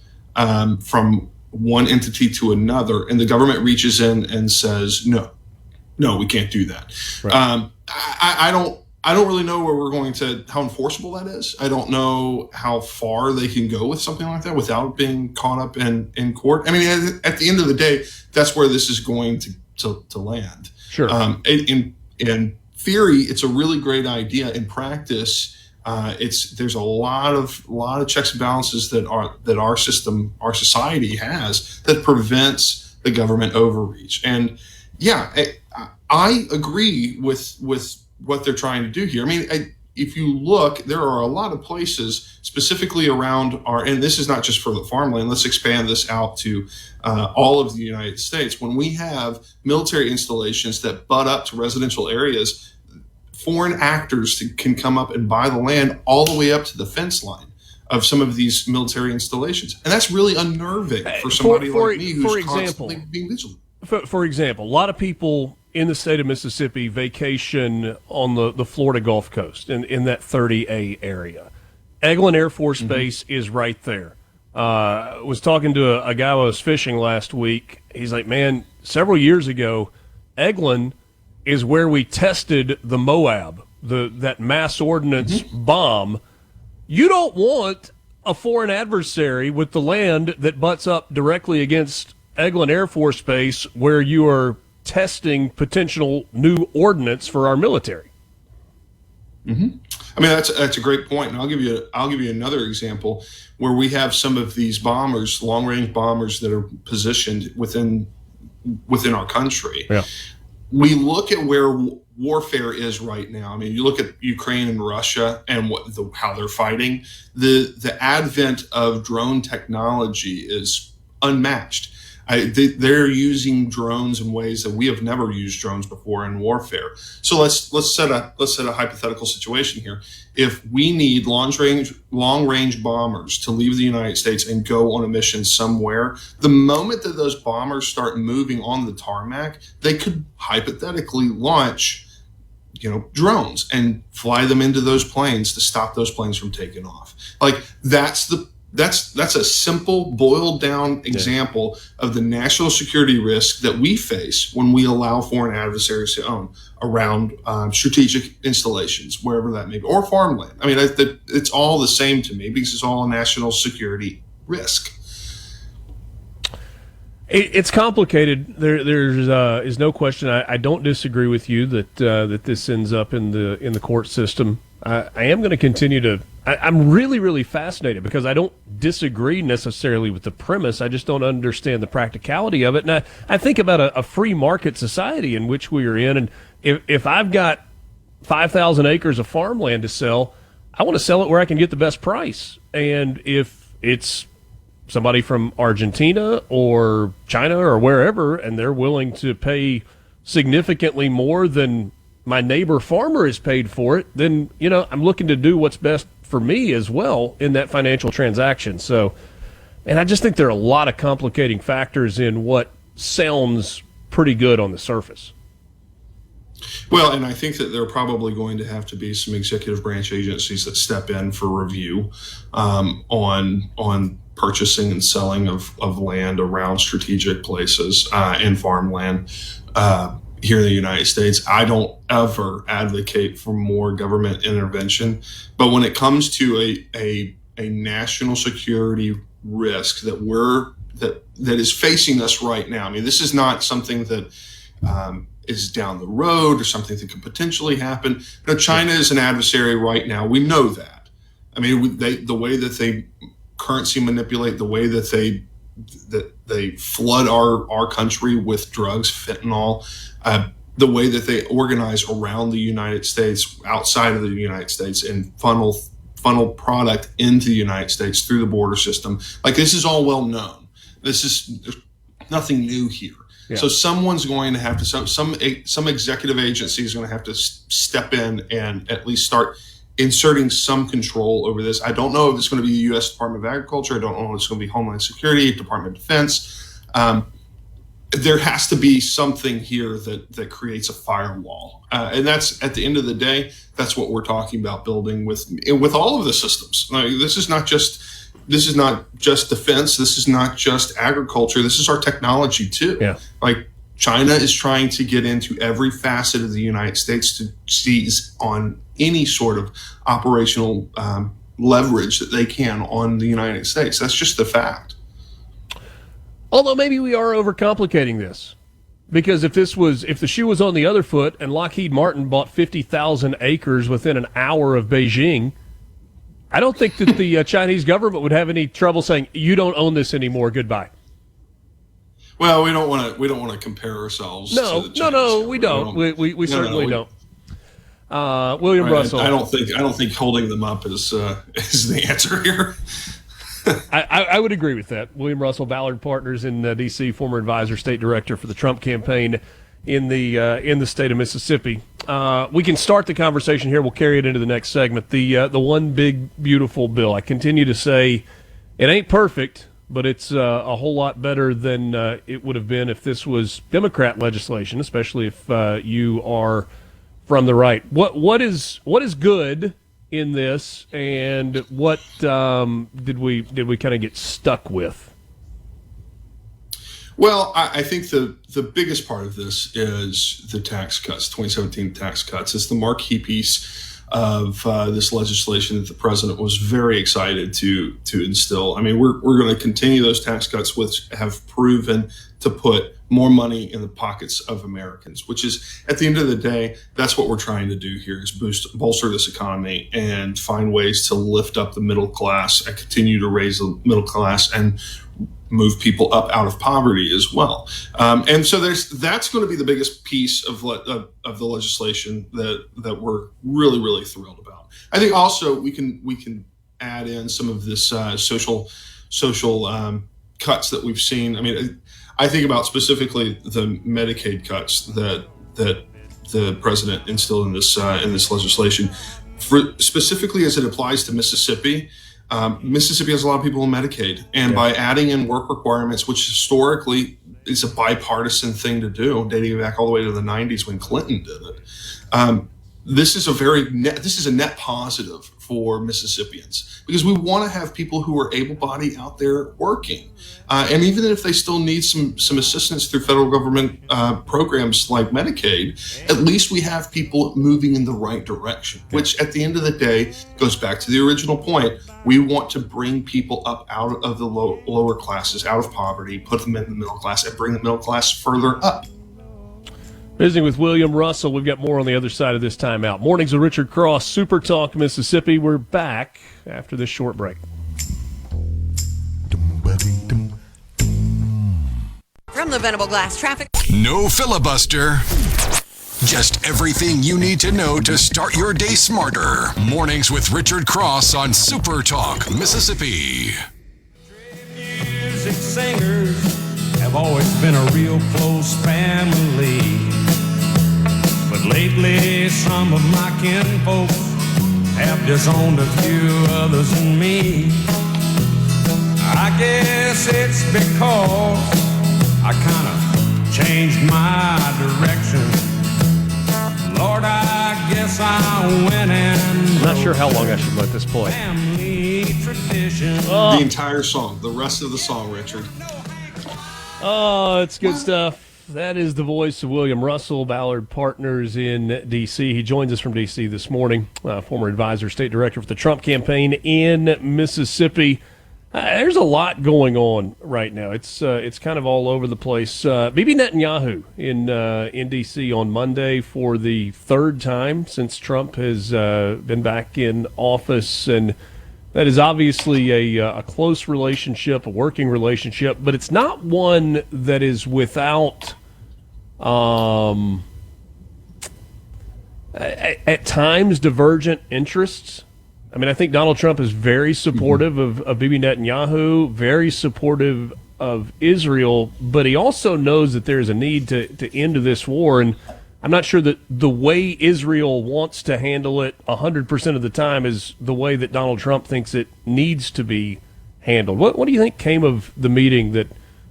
from one entity to another, and the government reaches in and says, no, we can't do that. Right. I don't really know how enforceable that is. I don't know how far they can go with something like that without being caught up in court. I mean, at the end of the day, that's where this is going to land. Sure. In theory, it's a really great idea. In practice, there's a lot of checks and balances that our society has that prevents the government overreach. And yeah, I agree with what they're trying to do here. I mean, if you look, there are a lot of places specifically around and this is not just for the farmland, let's expand this out to all of the United States. When we have military installations that butt up to residential areas, foreign actors can come up and buy the land all the way up to the fence line of some of these military installations. And that's really unnerving for somebody like me who's constantly being vigilant. For example, a lot of people in the state of Mississippi vacation on the Florida Gulf Coast in that 30A area. Eglin Air Force Base is right there. Was talking to a guy who was fishing last week. He's like, man, several years ago, Eglin is where we tested the Moab, that mass ordnance bomb. You don't want a foreign adversary with the land that butts up directly against Eglin Air Force Base where you are testing potential new ordnance for our military. I mean, that's a great point, and I'll give you another example where we have some of these bombers, long-range bombers, that are positioned within our country. Yeah. We look at where warfare is right now. I mean, you look at Ukraine and Russia and how they're fighting. The advent of drone technology is unmatched. They're using drones in ways that we have never used drones before in warfare. So let's set a hypothetical situation here. If we need long range bombers to leave the United States and go on a mission somewhere, the moment that those bombers start moving on the tarmac, they could hypothetically launch, drones and fly them into those planes to stop those planes from taking off. Like, that's a simple, boiled down example of the national security risk that we face when we allow foreign adversaries to own around strategic installations, wherever that may be, or farmland. I mean, it's all the same to me because it's all a national security risk. It's complicated. There is no question. I don't disagree with you that this ends up in the court system. I am going to continue to. I'm really, really fascinated because I don't disagree necessarily with the premise. I just don't understand the practicality of it. And I think about a free market society in which we are in. And if I've got 5,000 acres of farmland to sell, I want to sell it where I can get the best price. And if it's somebody from Argentina or China or wherever, and they're willing to pay significantly more than my neighbor farmer is paid for it, then, I'm looking to do what's best for me as well in that financial transaction. So, and I just think there are a lot of complicating factors in what sounds pretty good on the surface. Well, and I think that there are probably going to have to be some executive branch agencies that step in for review on purchasing and selling of land around strategic places and farmland here in the United States. I don't ever advocate for more government intervention, but when it comes to a national security risk that is facing us right now, I mean, this is not something that is down the road or something that could potentially happen. China is an adversary right now. We know that. I mean, the way that they currency manipulate, the way that they flood our country with drugs, fentanyl. the way that they organize around the United States, outside of the United States, and funnel product into the United States through the border system. Like, this is all well known. There's nothing new here. Yeah. So someone's going to have to, some executive agency is going to have to step in and at least start inserting some control over this. I don't know if it's going to be the U.S. Department of Agriculture. I don't know if it's going to be Homeland Security, Department of Defense. There has to be something here that creates a firewall. And that's, at the end of the day, that's what we're talking about building with all of the systems. Like, this is not just defense. This is not just agriculture. This is our technology too. Yeah. Like, China is trying to get into every facet of the United States to seize on any sort of operational leverage that they can on the United States. That's just the fact. Although maybe we are overcomplicating this, because if the shoe was on the other foot and Lockheed Martin bought 50,000 acres within an hour of Beijing, I don't think that the Chinese government would have any trouble saying, "You don't own this anymore. Goodbye." Well, we don't want to compare ourselves. No, we don't. We certainly don't. William Russell. I don't think holding them up is the answer here. I would agree with that. William Russell, Ballard Partners in D.C., former advisor, state director for the Trump campaign in the state of Mississippi. We can start the conversation here. We'll carry it into the next segment. The one big beautiful bill. I continue to say it ain't perfect, but it's a whole lot better than it would have been if this was Democrat legislation, especially if you are from the right. What is good in this, and what did we kind of get stuck with? Well, I think the biggest part of this is the tax cuts, 2017 tax cuts. It's the marquee piece of this legislation that the president was very excited to instill. I mean, we're going to continue those tax cuts, which have proven to put more money in the pockets of Americans, which is, at the end of the day, that's what we're trying to do here, is bolster this economy and find ways to lift up the middle class and continue to raise the middle class and move people up out of poverty as well. And so that's going to be the biggest piece of the legislation that we're really, really thrilled about. I think also we can add in some of this social cuts that we've seen. I mean, I think about specifically the Medicaid cuts that the president instilled in this legislation, specifically as it applies to Mississippi. Mississippi has a lot of people on Medicaid, and by adding in work requirements, which historically is a bipartisan thing to do, dating back all the way to the 90s when Clinton did it, this is a net positive for Mississippians, because we want to have people who are able-bodied out there working, and even if they still need some assistance through federal government programs like Medicaid, at least we have people moving in the right direction, which at the end of the day goes back to the original point. We want to bring people up out of the lower classes, out of poverty, put them in the middle class, and bring the middle class further up. Visiting with William Russell. We've got more on the other side of this timeout. Mornings with Richard Cross, Super Talk, Mississippi. We're back after this short break. From the Venable Glass Traffic. No filibuster. Just everything you need to know to start your day smarter. Mornings with Richard Cross on Super Talk, Mississippi. Music singers have always been a real close family. But lately, some of my kinfolk have disowned a few others than me. I guess it's because I kind of changed my direction. Lord, I guess I went and... I'm not sure how long I should let this play. The entire song, the rest of the song, Richard. Oh, it's good stuff. That is the voice of William Russell, Ballard Partners in D.C. He joins us from D.C. this morning, former advisor, state director for the Trump campaign in Mississippi. There's a lot going on right now. It's kind of all over the place. Bibi Netanyahu in D.C. on Monday for the third time since Trump has been back in office, and that is obviously a close relationship, a working relationship, but it's not one that is without at times divergent interests. I mean, I think Donald Trump is very supportive of Bibi Netanyahu, very supportive of Israel, but he also knows that there is a need to end this war. And I'm not sure that the way Israel wants to handle it 100% of the time is the way that Donald Trump thinks it needs to be handled. What do you think came of the meeting that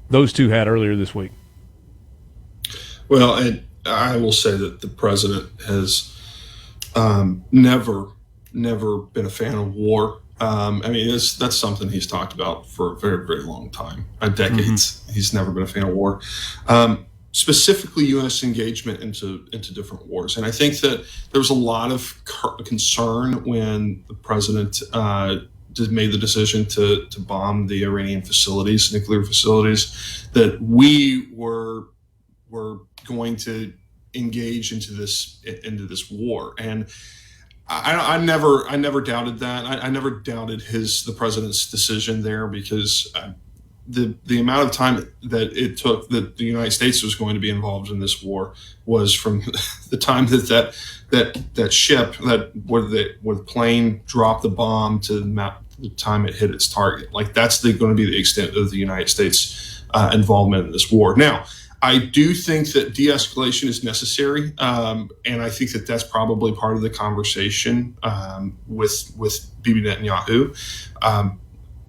those two had earlier this week? Well, I will say that the president has never been a fan of war. I mean, that's something he's talked about for a very, very long time, decades. He's never been a fan of war, specifically U.S. engagement into different wars. And I think that there was a lot of concern when the president made the decision to bomb the Iranian facilities, nuclear facilities, that we were going to engage into this war. And I never doubted that. I never doubted the president's decision there, because the amount of time that it took that the United States was going to be involved in this war was from the time that ship where the plane dropped the bomb to the time it hit its target. Like, that's going to be the extent of the United States involvement in this war. Now, I do think that de-escalation is necessary, and I think that that's probably part of the conversation with Bibi Netanyahu.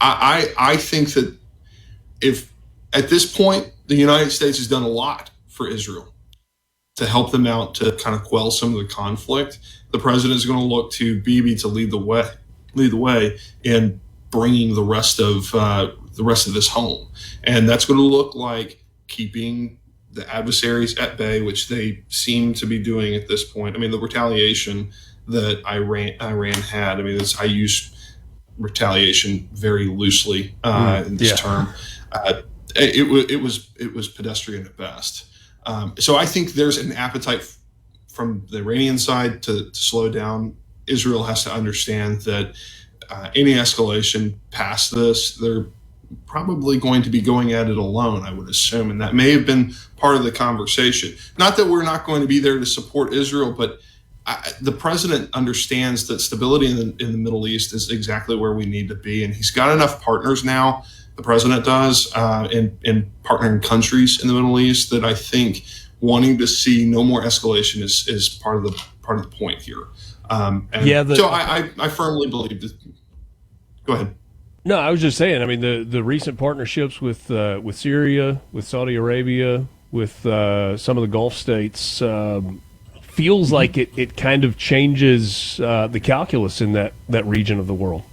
I think that if at this point the United States has done a lot for Israel to help them out to kind of quell some of the conflict, the president is going to look to Bibi to lead the way in bringing the rest of this home, and that's going to look like keeping the adversaries at bay, which they seem to be doing at this point. I mean, the retaliation that Iran had, I mean, I use retaliation very loosely in this term. It was pedestrian at best. So I think there's an appetite from the Iranian side to slow down. Israel has to understand that any escalation past this, they're probably going to be going at it alone, I would assume. And that may have been part of the conversation. Not that we're not going to be there to support Israel, but the president understands that stability in the Middle East is exactly where we need to be. And he's got enough partners now, the president does, in partnering countries in the Middle East, that I think wanting to see no more escalation is part of the point here. So I firmly believe that. Go ahead. No, I was just saying, I mean, the recent partnerships with Syria, with Saudi Arabia, with some of the Gulf states, feels like it kind of changes the calculus in that region of the world.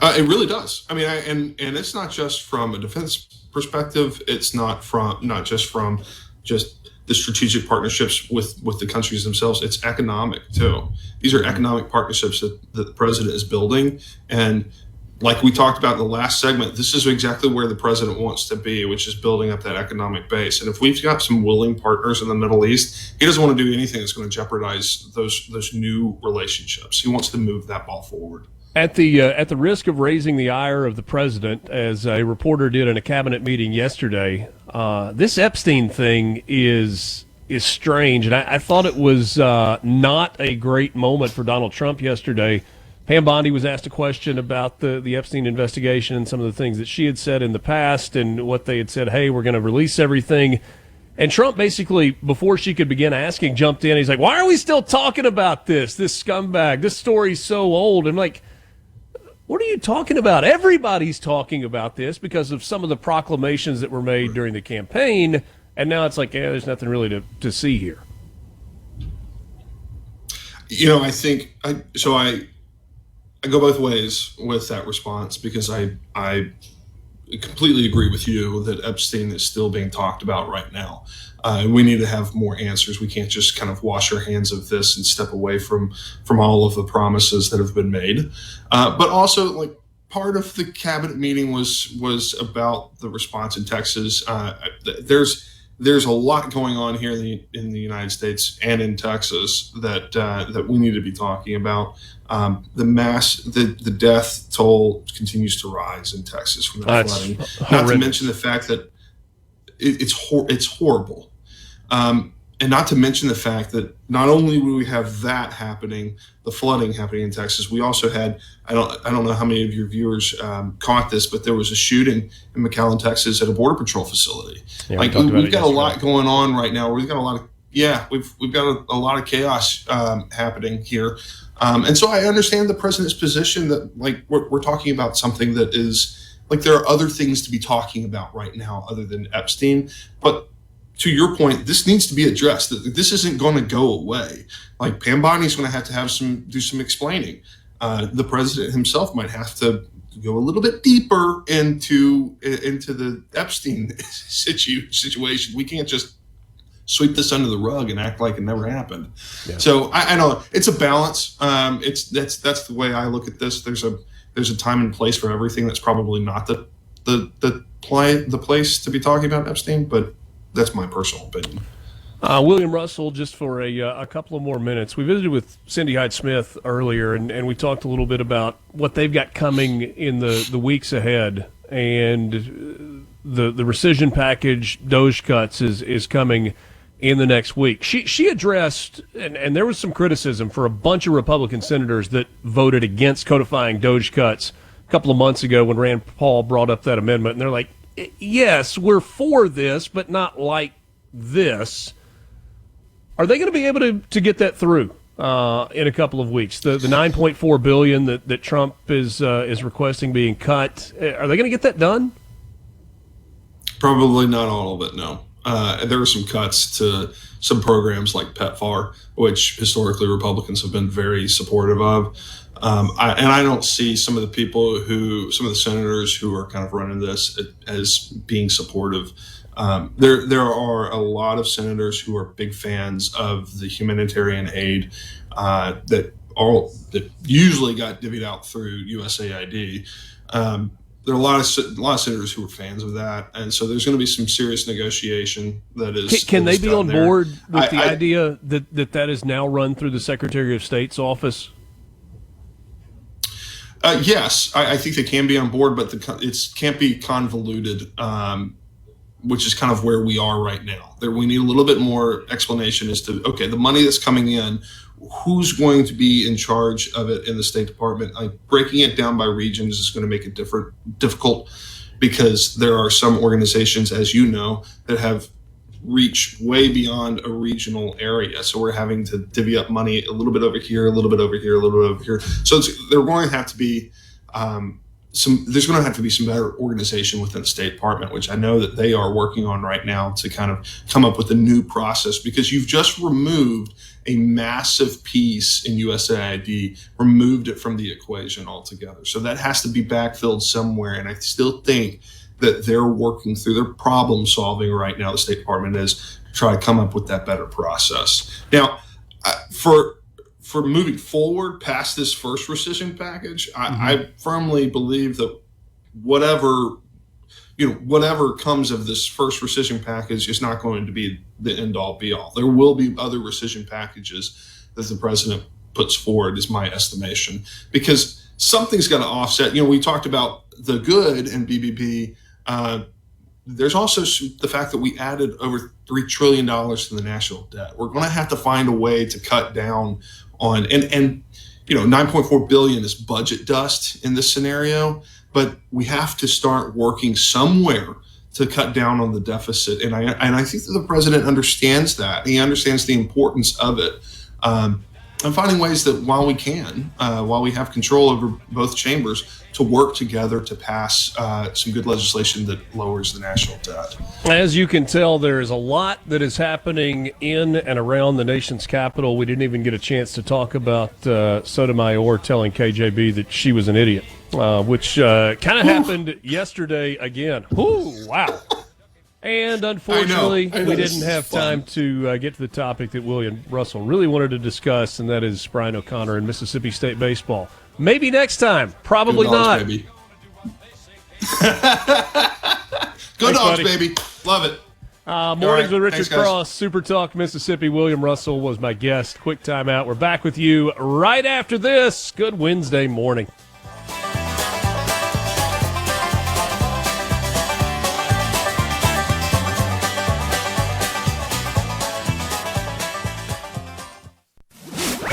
It really does. I mean, and it's not just from a defense perspective. It's not just from the strategic partnerships with the countries themselves. It's economic too. These are economic partnerships that the president is building. And like we talked about in the last segment, this is exactly where the president wants to be, which is building up that economic base. And if we've got some willing partners in the Middle East, he doesn't want to do anything that's going to jeopardize those new relationships. He wants to move that ball forward. At the risk of raising the ire of the president, as a reporter did in a cabinet meeting yesterday, this Epstein thing is strange, and I thought it was not a great moment for Donald Trump yesterday. Pam Bondi was asked a question about the Epstein investigation and some of the things that she had said in the past and what they had said, hey, we're going to release everything. And Trump basically, before she could begin asking, jumped in. He's like, why are we still talking about this scumbag? This story's so old. I'm like, what are you talking about? Everybody's talking about this because of some of the proclamations that were made during the campaign, and now it's like, there's nothing really to see here. You know, I think I go both ways with that response, because I completely agree with you that Epstein is still being talked about right now. We need to have more answers. We can't just kind of wash our hands of this and step away from all of the promises that have been made. But also, like, part of the cabinet meeting was about the response in Texas. There's a lot going on here in the United States and in Texas that we need to be talking about. The death toll continues to rise in Texas from the flooding. Not to mention the fact that it's horrible. And And not to mention the fact that not only do we have that happening, the flooding happening in Texas, we also had, I don't know how many of your viewers caught this, but there was a shooting in McAllen, Texas at a Border Patrol facility. Yeah, like we've got a lot going on right now. We've got a lot of, we've got a lot of chaos happening here. And so I understand the president's position that like we're talking about something that is like there are other things to be talking about right now other than Epstein. But to your point, this needs to be addressed. This isn't going to go away. Like Pam Bondi going to have do some explaining. The president himself might have to go a little bit deeper into the Epstein situation. We can't just sweep this under the rug and act like it never happened. Yeah. So I know it's a balance. That's the way I look at this. There's a time and place for everything. That's probably not the place to be talking about Epstein, but that's my personal opinion. William Russell, just for a couple of more minutes. We visited with Cindy Hyde-Smith earlier, and we talked a little bit about what they've got coming in the weeks ahead. And the rescission package, Doge cuts, is coming in the next week. She addressed, and there was some criticism for a bunch of Republican senators that voted against codifying Doge cuts a couple of months ago when Rand Paul brought up that amendment. And they're like, yes, we're for this, but not like this. Are they going to be able to get that through in a couple of weeks? The $9.4 billion that Trump is requesting being cut, are they going to get that done? Probably not all of it, no. There are some cuts to some programs like PEPFAR, which historically Republicans have been very supportive of. I don't see some of the senators who are kind of running this as being supportive. There are a lot of senators who are big fans of the humanitarian aid that usually got divvied out through USAID. There are a lot of senators who are fans of that, and so there's going to be some serious negotiation that is. Can they be on board with the idea that is now run through the Secretary of State's office? Yes, I think they can be on board, but it can't be convoluted, which is kind of where we are right now. We need a little bit more explanation as to, okay, the money that's coming in, who's going to be in charge of it in the State Department? Breaking it down by regions is going to make it difficult because there are some organizations, as you know, that have reach way beyond a regional area. So we're having to divvy up money a little bit over here, a little bit over here, a little bit over here. So there's going to have to be some better organization within the State Department, which I know that they are working on right now to kind of come up with a new process, because you've just removed a massive piece in USAID, removed it from the equation altogether. So that has to be backfilled somewhere. And I still think that they're working through their problem solving right now. The State Department is trying to come up with that better process. Now, for moving forward past this first rescission package, I firmly believe that whatever comes of this first rescission package is not going to be the end all be all. There will be other rescission packages that the president puts forward, is my estimation, because something's got to offset. We talked about the good in BBB. There's also the fact that we added over $3 trillion to the national debt. We're going to have to find a way to cut down on, and $9.4 billion is budget dust in this scenario, but we have to start working somewhere to cut down on the deficit. And I think that the president understands that. He understands the importance of it. And finding ways that while we have control over both chambers, to work together to pass some good legislation that lowers the national debt. As you can tell, there is a lot that is happening in and around the nation's capital. We didn't even get a chance to talk about Sotomayor telling KJB that she was an idiot, which kind of happened yesterday again. Ooh, wow. And unfortunately, we didn't have time to get to the topic that William Russell really wanted to discuss, and that is Brian O'Connor and Mississippi State baseball. Maybe next time. Probably not. Baby. Go Dogs, baby. Love it. Mornings with Richard Cross, Super Talk Mississippi. William Russell was my guest. Quick timeout. We're back with you right after this. Good Wednesday morning.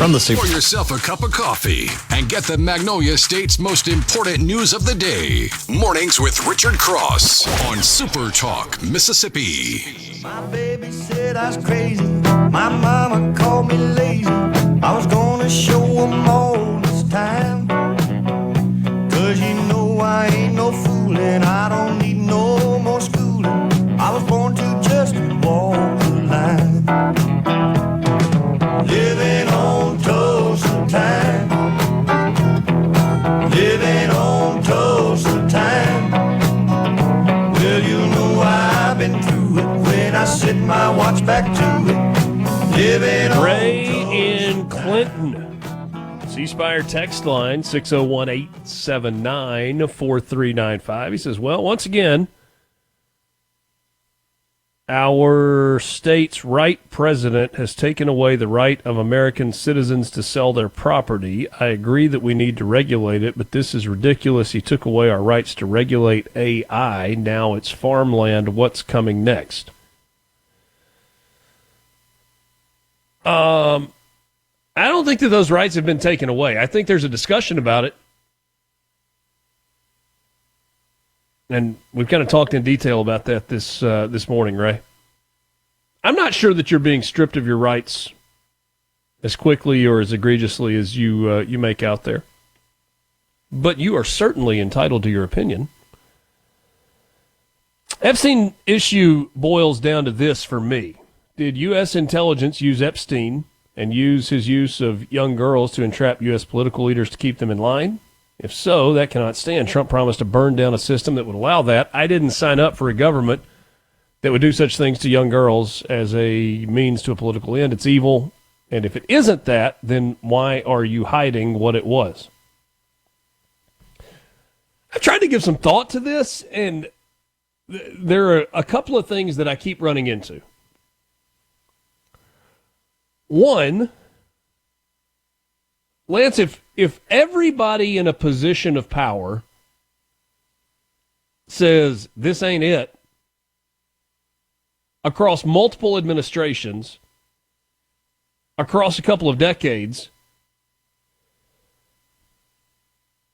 From the Pour yourself a cup of coffee and get the Magnolia State's most important news of the day. Mornings with Richard Cross on Super Talk, Mississippi. My baby said I was crazy. My mama called me lazy. I was gonna show them all this time. 'Cause you know I ain't no foolin'. I don't need no more schooling. I was born to just walk the line. Living on Tulsa time. Living on Tulsa time. Well, you know I've been through it when I set my watch back to it. Living Ray in Clinton. C-Spire text line 601-879-4395. He says, well, once again, our state's right president has taken away the right of American citizens to sell their property. I agree that we need to regulate it, but this is ridiculous. He took away our rights to regulate AI. Now it's farmland. What's coming next? I don't think that those rights have been taken away. I think there's a discussion about it. And we've kind of talked in detail about that this morning, Ray. I'm not sure that you're being stripped of your rights as quickly or as egregiously as you make out there. But you are certainly entitled to your opinion. Epstein issue boils down to this for me. Did U.S. intelligence use Epstein and use his use of young girls to entrap U.S. political leaders to keep them in line? If so, that cannot stand. Trump promised to burn down a system that would allow that. I didn't sign up for a government that would do such things to young girls as a means to a political end. It's evil. And if it isn't that, then why are you hiding what it was? I've tried to give some thought to this, and there are a couple of things that I keep running into. One, Lance, if everybody in a position of power says this ain't it across multiple administrations, across a couple of decades,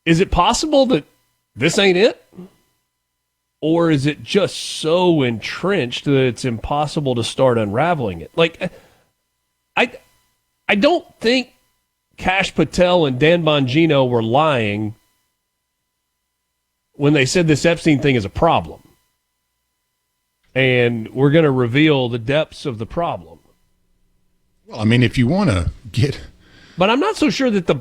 is it possible that this ain't it? Or is it just so entrenched that it's impossible to start unraveling it? Like, I don't think Kash Patel and Dan Bongino were lying when they said this Epstein thing is a problem. And we're going to reveal the depths of the problem. Well, I mean, if you want to get... But I'm not so sure that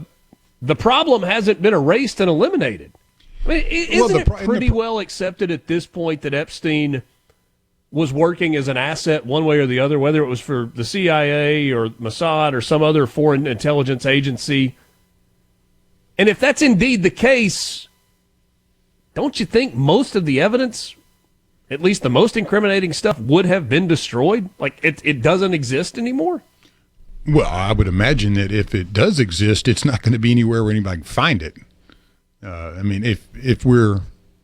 the problem hasn't been erased and eliminated. I mean, isn't it pretty well accepted at this point that Epstein was working as an asset one way or the other, whether it was for the CIA or Mossad or some other foreign intelligence agency? And if that's indeed the case, don't you think most of the evidence, at least the most incriminating stuff, would have been destroyed? Like, it doesn't exist anymore? Well, I would imagine that if it does exist, it's not going to be anywhere where anybody can find it. I mean, if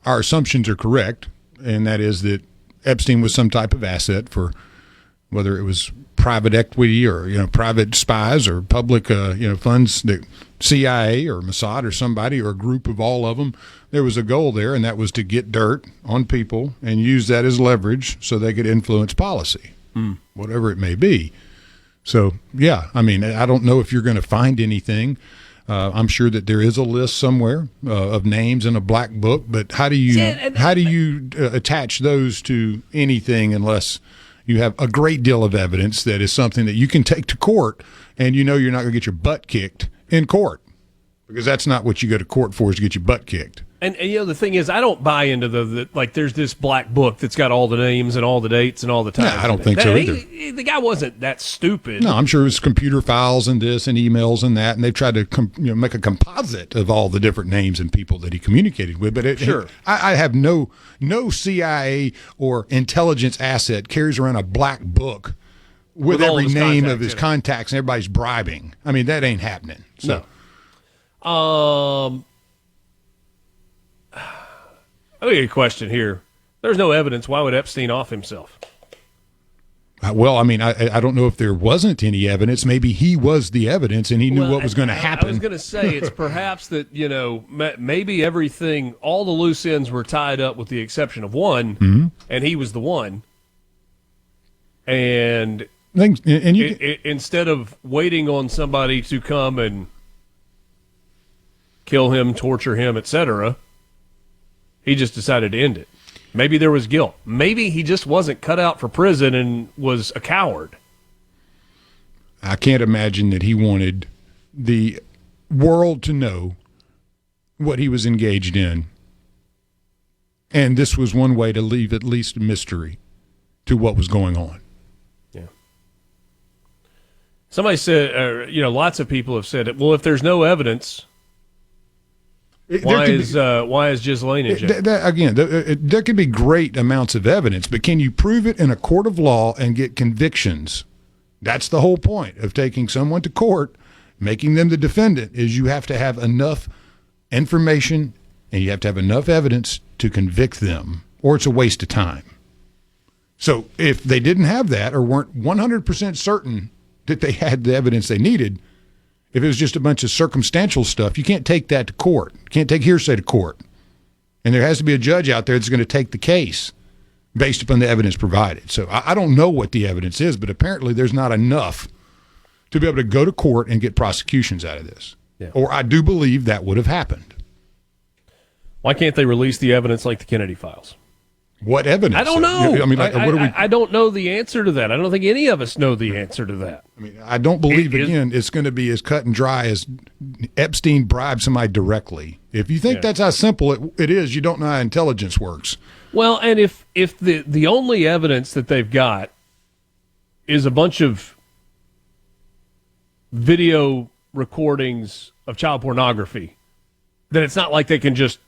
our assumptions are correct, and that is that Epstein was some type of asset for whether it was private equity or private spies or public funds, that CIA or Mossad or somebody or a group of all of them, there was a goal there, and that was to get dirt on people and use that as leverage so they could influence policy, whatever it may be. So, yeah, I mean, I don't know if you're going to find anything. I'm sure that there is a list somewhere of names in a black book, but how do you attach those to anything unless you have a great deal of evidence that is something that you can take to court, and you're not going to get your butt kicked in court, because that's not what you go to court for, is to get your butt kicked. And the thing is, I don't buy into the like there's this black book that's got all the names and all the dates and all the times. Yeah, I don't think so either. The guy wasn't that stupid. No, I'm sure it was computer files and this and emails and that, and they've tried to make a composite of all the different names and people that he communicated with. But I have no CIA or intelligence asset carries around a black book with every name of his contacts and everybody's bribing. I mean, that ain't happening. So. No. Let me get a question here. There's no evidence. Why would Epstein off himself? Well, I mean, I don't know if there wasn't any evidence. Maybe he was the evidence and he knew what was going to happen. I was going to say it's perhaps that, maybe everything, all the loose ends were tied up with the exception of one, and he was the one. And instead of waiting on somebody to come and kill him, torture him, etc., he just decided to end it. Maybe there was guilt. Maybe he just wasn't cut out for prison and was a coward. I can't imagine that he wanted the world to know what he was engaged in. And this was one way to leave at least a mystery to what was going on. Yeah. Somebody said, lots of people have said it. Well, if there's no evidence, why is Ghislaine in jail? There could be great amounts of evidence, but can you prove it in a court of law and get convictions? That's the whole point of taking someone to court, making them the defendant, is you have to have enough information and you have to have enough evidence to convict them, or it's a waste of time. So if they didn't have that or weren't 100% certain that they had the evidence they needed, if it was just a bunch of circumstantial stuff, you can't take that to court. You can't take hearsay to court. And there has to be a judge out there that's going to take the case based upon the evidence provided. So I don't know what the evidence is, but apparently there's not enough to be able to go to court and get prosecutions out of this. Yeah. Or I do believe that would have happened. Why can't they release the evidence like the Kennedy files? What evidence? I don't know. I mean, I don't know the answer to that. I don't think any of us know the answer to that. I mean, I don't believe, it's going to be as cut and dry as Epstein bribed somebody directly. If you think that's how simple it is, you don't know how intelligence works. Well, and if the only evidence that they've got is a bunch of video recordings of child pornography, then it's not like they can just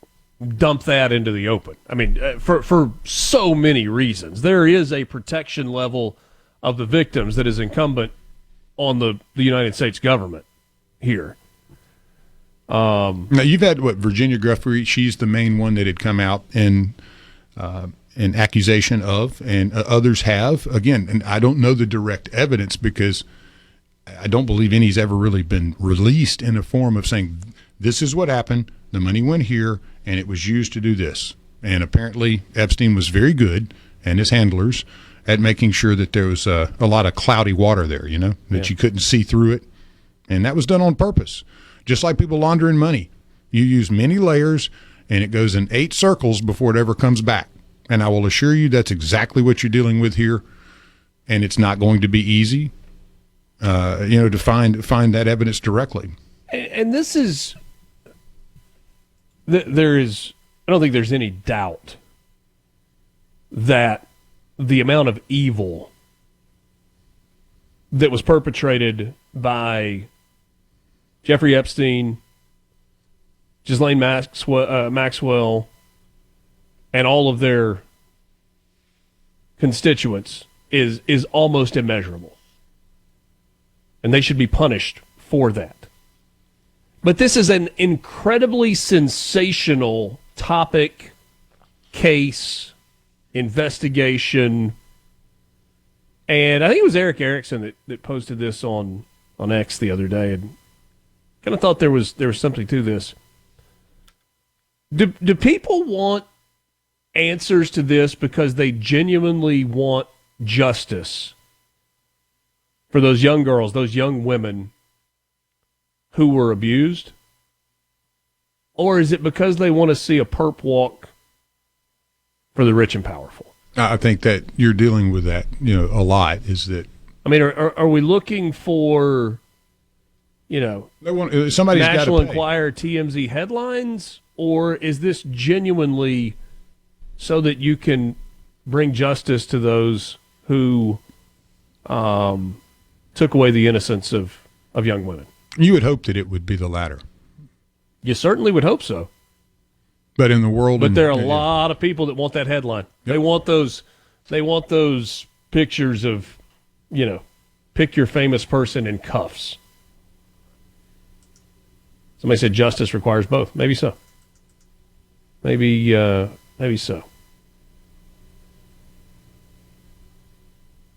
dump that into the open. I mean, for so many reasons. There is a protection level of the victims that is incumbent on the United States government here. Now, you've had, Virginia Guthrie, she's the main one that had come out in accusation of, and others have. Again, and I don't know the direct evidence because I don't believe any's ever really been released in a form of saying, this is what happened, the money went here, and it was used to do this. And apparently Epstein was very good, and his handlers, at making sure that there was a lot of cloudy water there, that you couldn't see through it. And that was done on purpose. Just like people laundering money. You use many layers, and it goes in 8 circles before it ever comes back. And I will assure you that's exactly what you're dealing with here. And it's not going to be easy, to find that evidence directly. And this is... I don't think there's any doubt that the amount of evil that was perpetrated by Jeffrey Epstein, Ghislaine Maxwell, and all of their constituents is almost immeasurable. And they should be punished for that. But this is an incredibly sensational topic, case, investigation. And I think it was Eric Erickson that posted this on X the other day, and kind of thought there was something to this. Do people want answers to this because they genuinely want justice for those young girls, those young women who were abused? Or is it because they want to see a perp walk for the rich and powerful? I think that you're dealing with that, a lot. Is that? I mean, are we looking for, somebody's National Enquirer, TMZ headlines, or is this genuinely so that you can bring justice to those who took away the innocence of young women? You would hope that it would be the latter. You certainly would hope so. But in the world, there are a lot of people that want that headline. Yep. They want those pictures of, pick your famous person in cuffs. Somebody said justice requires both. Maybe so. Maybe so.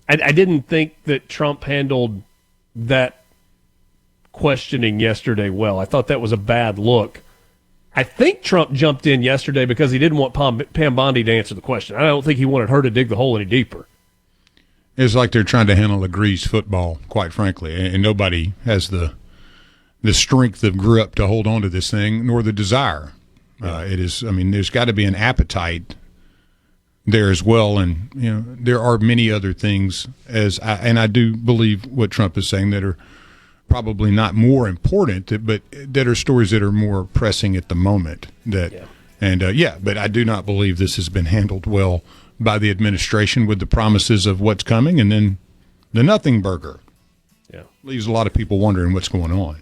I didn't think that Trump handled that questioning yesterday well. I thought that was a bad look. I think Trump jumped in yesterday because he didn't want Pam Bondi to answer the question. I don't think he wanted her to dig the hole any deeper. It's like they're trying to handle a greased football, quite frankly, and nobody has the strength of grip to hold on to this thing, nor the desire. It is. I mean, there's got to be an appetite there as well, and there are many other things. I do believe what Trump is saying that are probably not more important, but that are stories that are more pressing at the moment. But I do not believe this has been handled well by the administration with the promises of what's coming, and then the nothing burger. Yeah, leaves a lot of people wondering what's going on.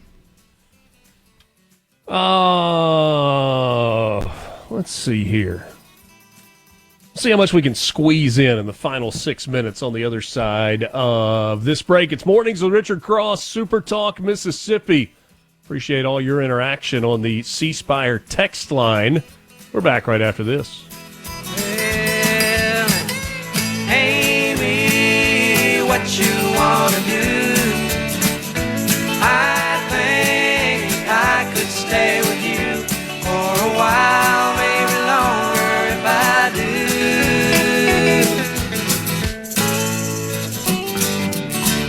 Let's see here. See how much we can squeeze in the final 6 minutes on the other side of this break. It's Mornings with Richard Cross, Super Talk, Mississippi. Appreciate all your interaction on the C Spire text line. We're back right after this. Amy, what you want to do? I think I could stay with you for a while, maybe longer if I do.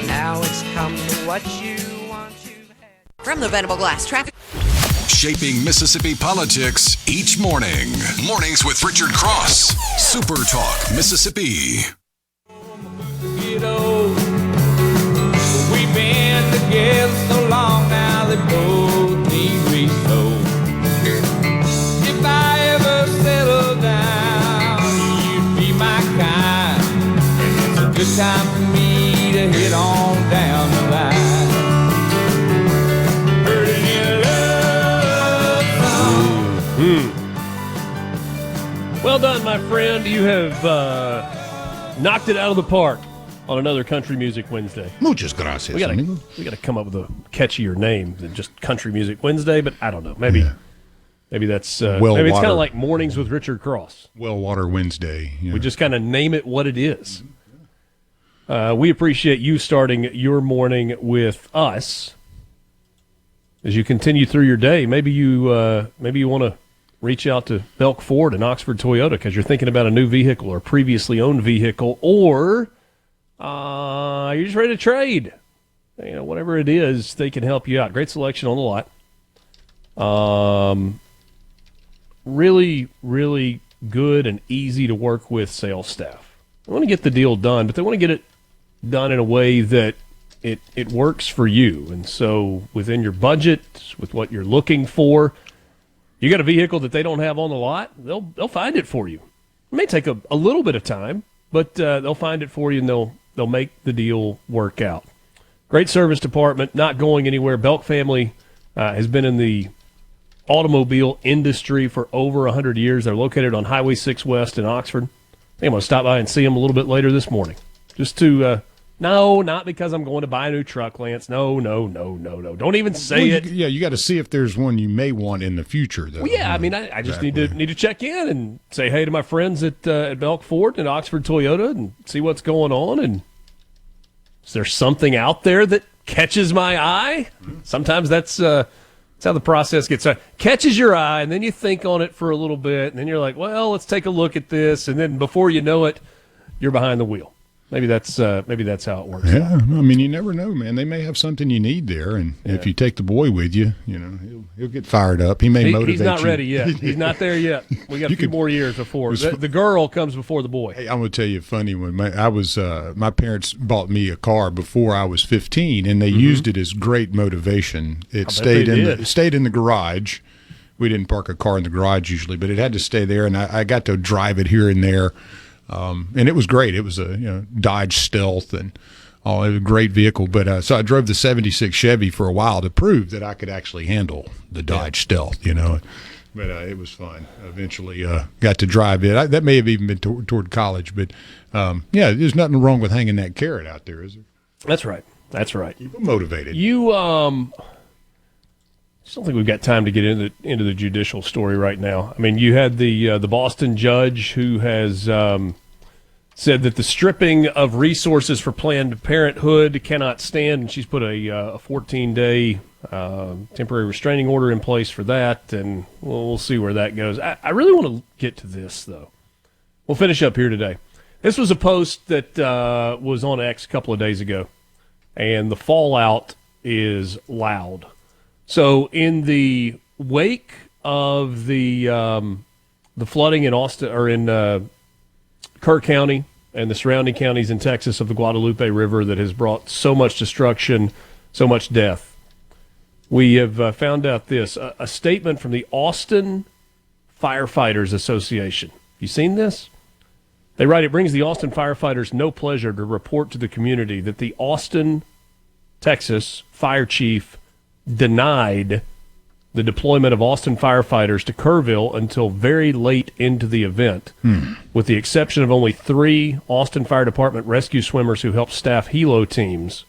Now it's come to what you want you've had. From the Venable Glass Traffic. Shaping Mississippi politics each morning. Mornings with Richard Cross. Super Talk, Mississippi. We've been together so long now that both need resold. If I ever settle down, you'd be my kind. It's a good time for me to hit on down the line. Heard any love song. Well done, my friend. You have knocked it out of the park on another Country Music Wednesday. Muchas gracias. We got to come up with a catchier name than just Country Music Wednesday, but I don't know. Maybe that's maybe it's kind of like Mornings with Richard Cross. Water Wednesday. We just kind of name it what it is. We appreciate you starting your morning with us. As you continue through your day, maybe you want to reach out to Belk Ford and Oxford Toyota because you're thinking about a new vehicle or previously owned vehicle, or you're just ready to trade. Whatever it is, they can help you out. Great selection on the lot. Really, really good and easy to work with sales staff. They want to get the deal done, but they want to get it done in a way that it works for you. And so within your budget, with what you're looking for, you got a vehicle that they don't have on the lot, they'll find it for you. It may take a little bit of time, but they'll find it for you, and they'll make the deal work out. Great service department, not going anywhere. Belk family has been in the automobile industry for over 100 years. They're located on Highway 6 West in Oxford. I think I'm going to stop by and see them a little bit later this morning. Just to, no, not because I'm going to buy a new truck, Lance. No. Don't even say it. You got to see if there's one you may want in the future, though. Well, yeah, I mean, I just need to check in and say hey to my friends at Belk Ford and Oxford Toyota and see what's going on. And is there something out there that catches my eye? Sometimes that's how the process gets started. Catches your eye, and then you think on it for a little bit, and then you're like, well, let's take a look at this. And then before you know it, you're behind the wheel. Maybe that's how it works. Yeah, I mean, you never know, man. They may have something you need there, and if you take the boy with you, he'll get fired up. He may motivate you. He's not ready yet. He's not there yet. We got a few more years before. The girl comes before the boy. Hey, I'm going to tell you a funny one. My parents bought me a car before I was 15, and they used it as great motivation. It stayed in the garage. We didn't park a car in the garage usually, but it had to stay there, and I got to drive it here and there. And it was great. It was a Dodge Stealth, and it was a great vehicle. But so I drove the '76 Chevy for a while to prove that I could actually handle the Dodge Stealth. But it was fun. Eventually, got to drive it. That may have even been toward college. But there's nothing wrong with hanging that carrot out there, is there? That's right. Keep them motivated. You just don't think we've got time to get into the judicial story right now. I mean, you had the Boston judge who has said that the stripping of resources for Planned Parenthood cannot stand, and she's put a 14-day temporary restraining order in place for that, and we'll see where that goes. I really want to get to this, though. We'll finish up here today. This was a post that was on X a couple of days ago, and the fallout is loud. So in the wake of the flooding in Austin, or in Kirk County and the surrounding counties in Texas of the Guadalupe River that has brought so much destruction, so much death, we have found out this, a statement from the Austin Firefighters Association. You seen this? They write, it brings the Austin firefighters no pleasure to report to the community that the Austin, Texas fire chief denied the deployment of Austin firefighters to Kerrville until very late into the event, with the exception of only 3 Austin Fire Department rescue swimmers who helped staff helo teams.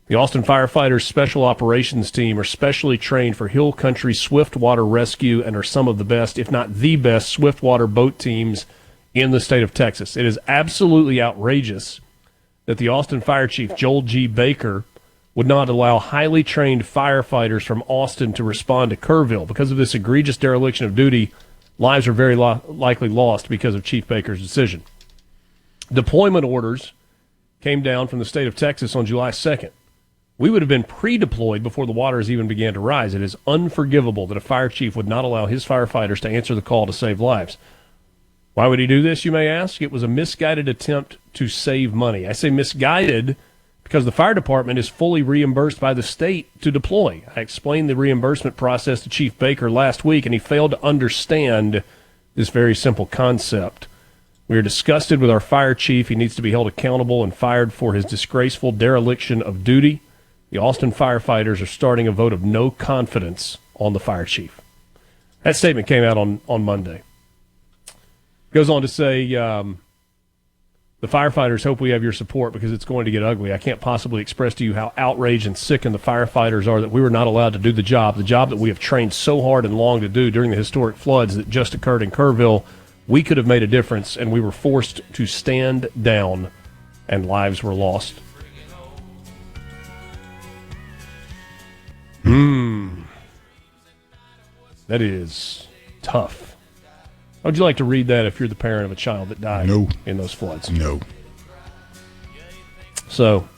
The Austin Firefighters Special Operations Team are specially trained for hill country swiftwater rescue and are some of the best, if not the best, swiftwater boat teams in the state of Texas. It is absolutely outrageous that the Austin Fire Chief, Joel G. Baker, would not allow highly trained firefighters from Austin to respond to Kerrville. Because of this egregious dereliction of duty, lives are very likely lost because of Chief Baker's decision. Deployment orders came down from the state of Texas on July 2nd. We would have been pre-deployed before the waters even began to rise. It is unforgivable that a fire chief would not allow his firefighters to answer the call to save lives. Why would he do this, you may ask? It was a misguided attempt to save money. I say misguided because the fire department is fully reimbursed by the state to deploy. I explained the reimbursement process to Chief Baker last week, and he failed to understand this very simple concept. We are disgusted with our fire chief. He needs to be held accountable and fired for his disgraceful dereliction of duty. The Austin firefighters are starting a vote of no confidence on the fire chief. That statement came out on Monday. Goes on to say, the firefighters hope we have your support because it's going to get ugly. I can't possibly express to you how outraged and sickened the firefighters are that we were not allowed to do the job that we have trained so hard and long to do during the historic floods that just occurred in Kerrville. We could have made a difference, and we were forced to stand down, and lives were lost. That is tough. How would you like to read that if you're the parent of a child that died in those floods? No. So,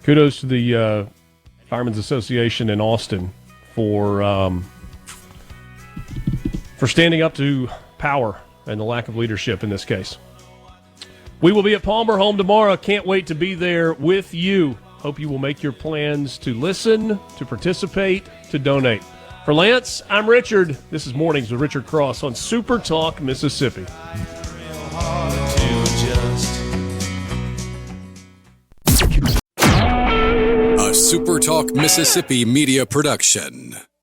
kudos to the Firemen's Association in Austin for standing up to power and the lack of leadership in this case. We will be at Palmer Home tomorrow. Can't wait to be there with you. Hope you will make your plans to listen, to participate, to donate. For Lance, I'm Richard. This is Mornings with Richard Cross on Super Talk, Mississippi. A Super Talk Mississippi media production.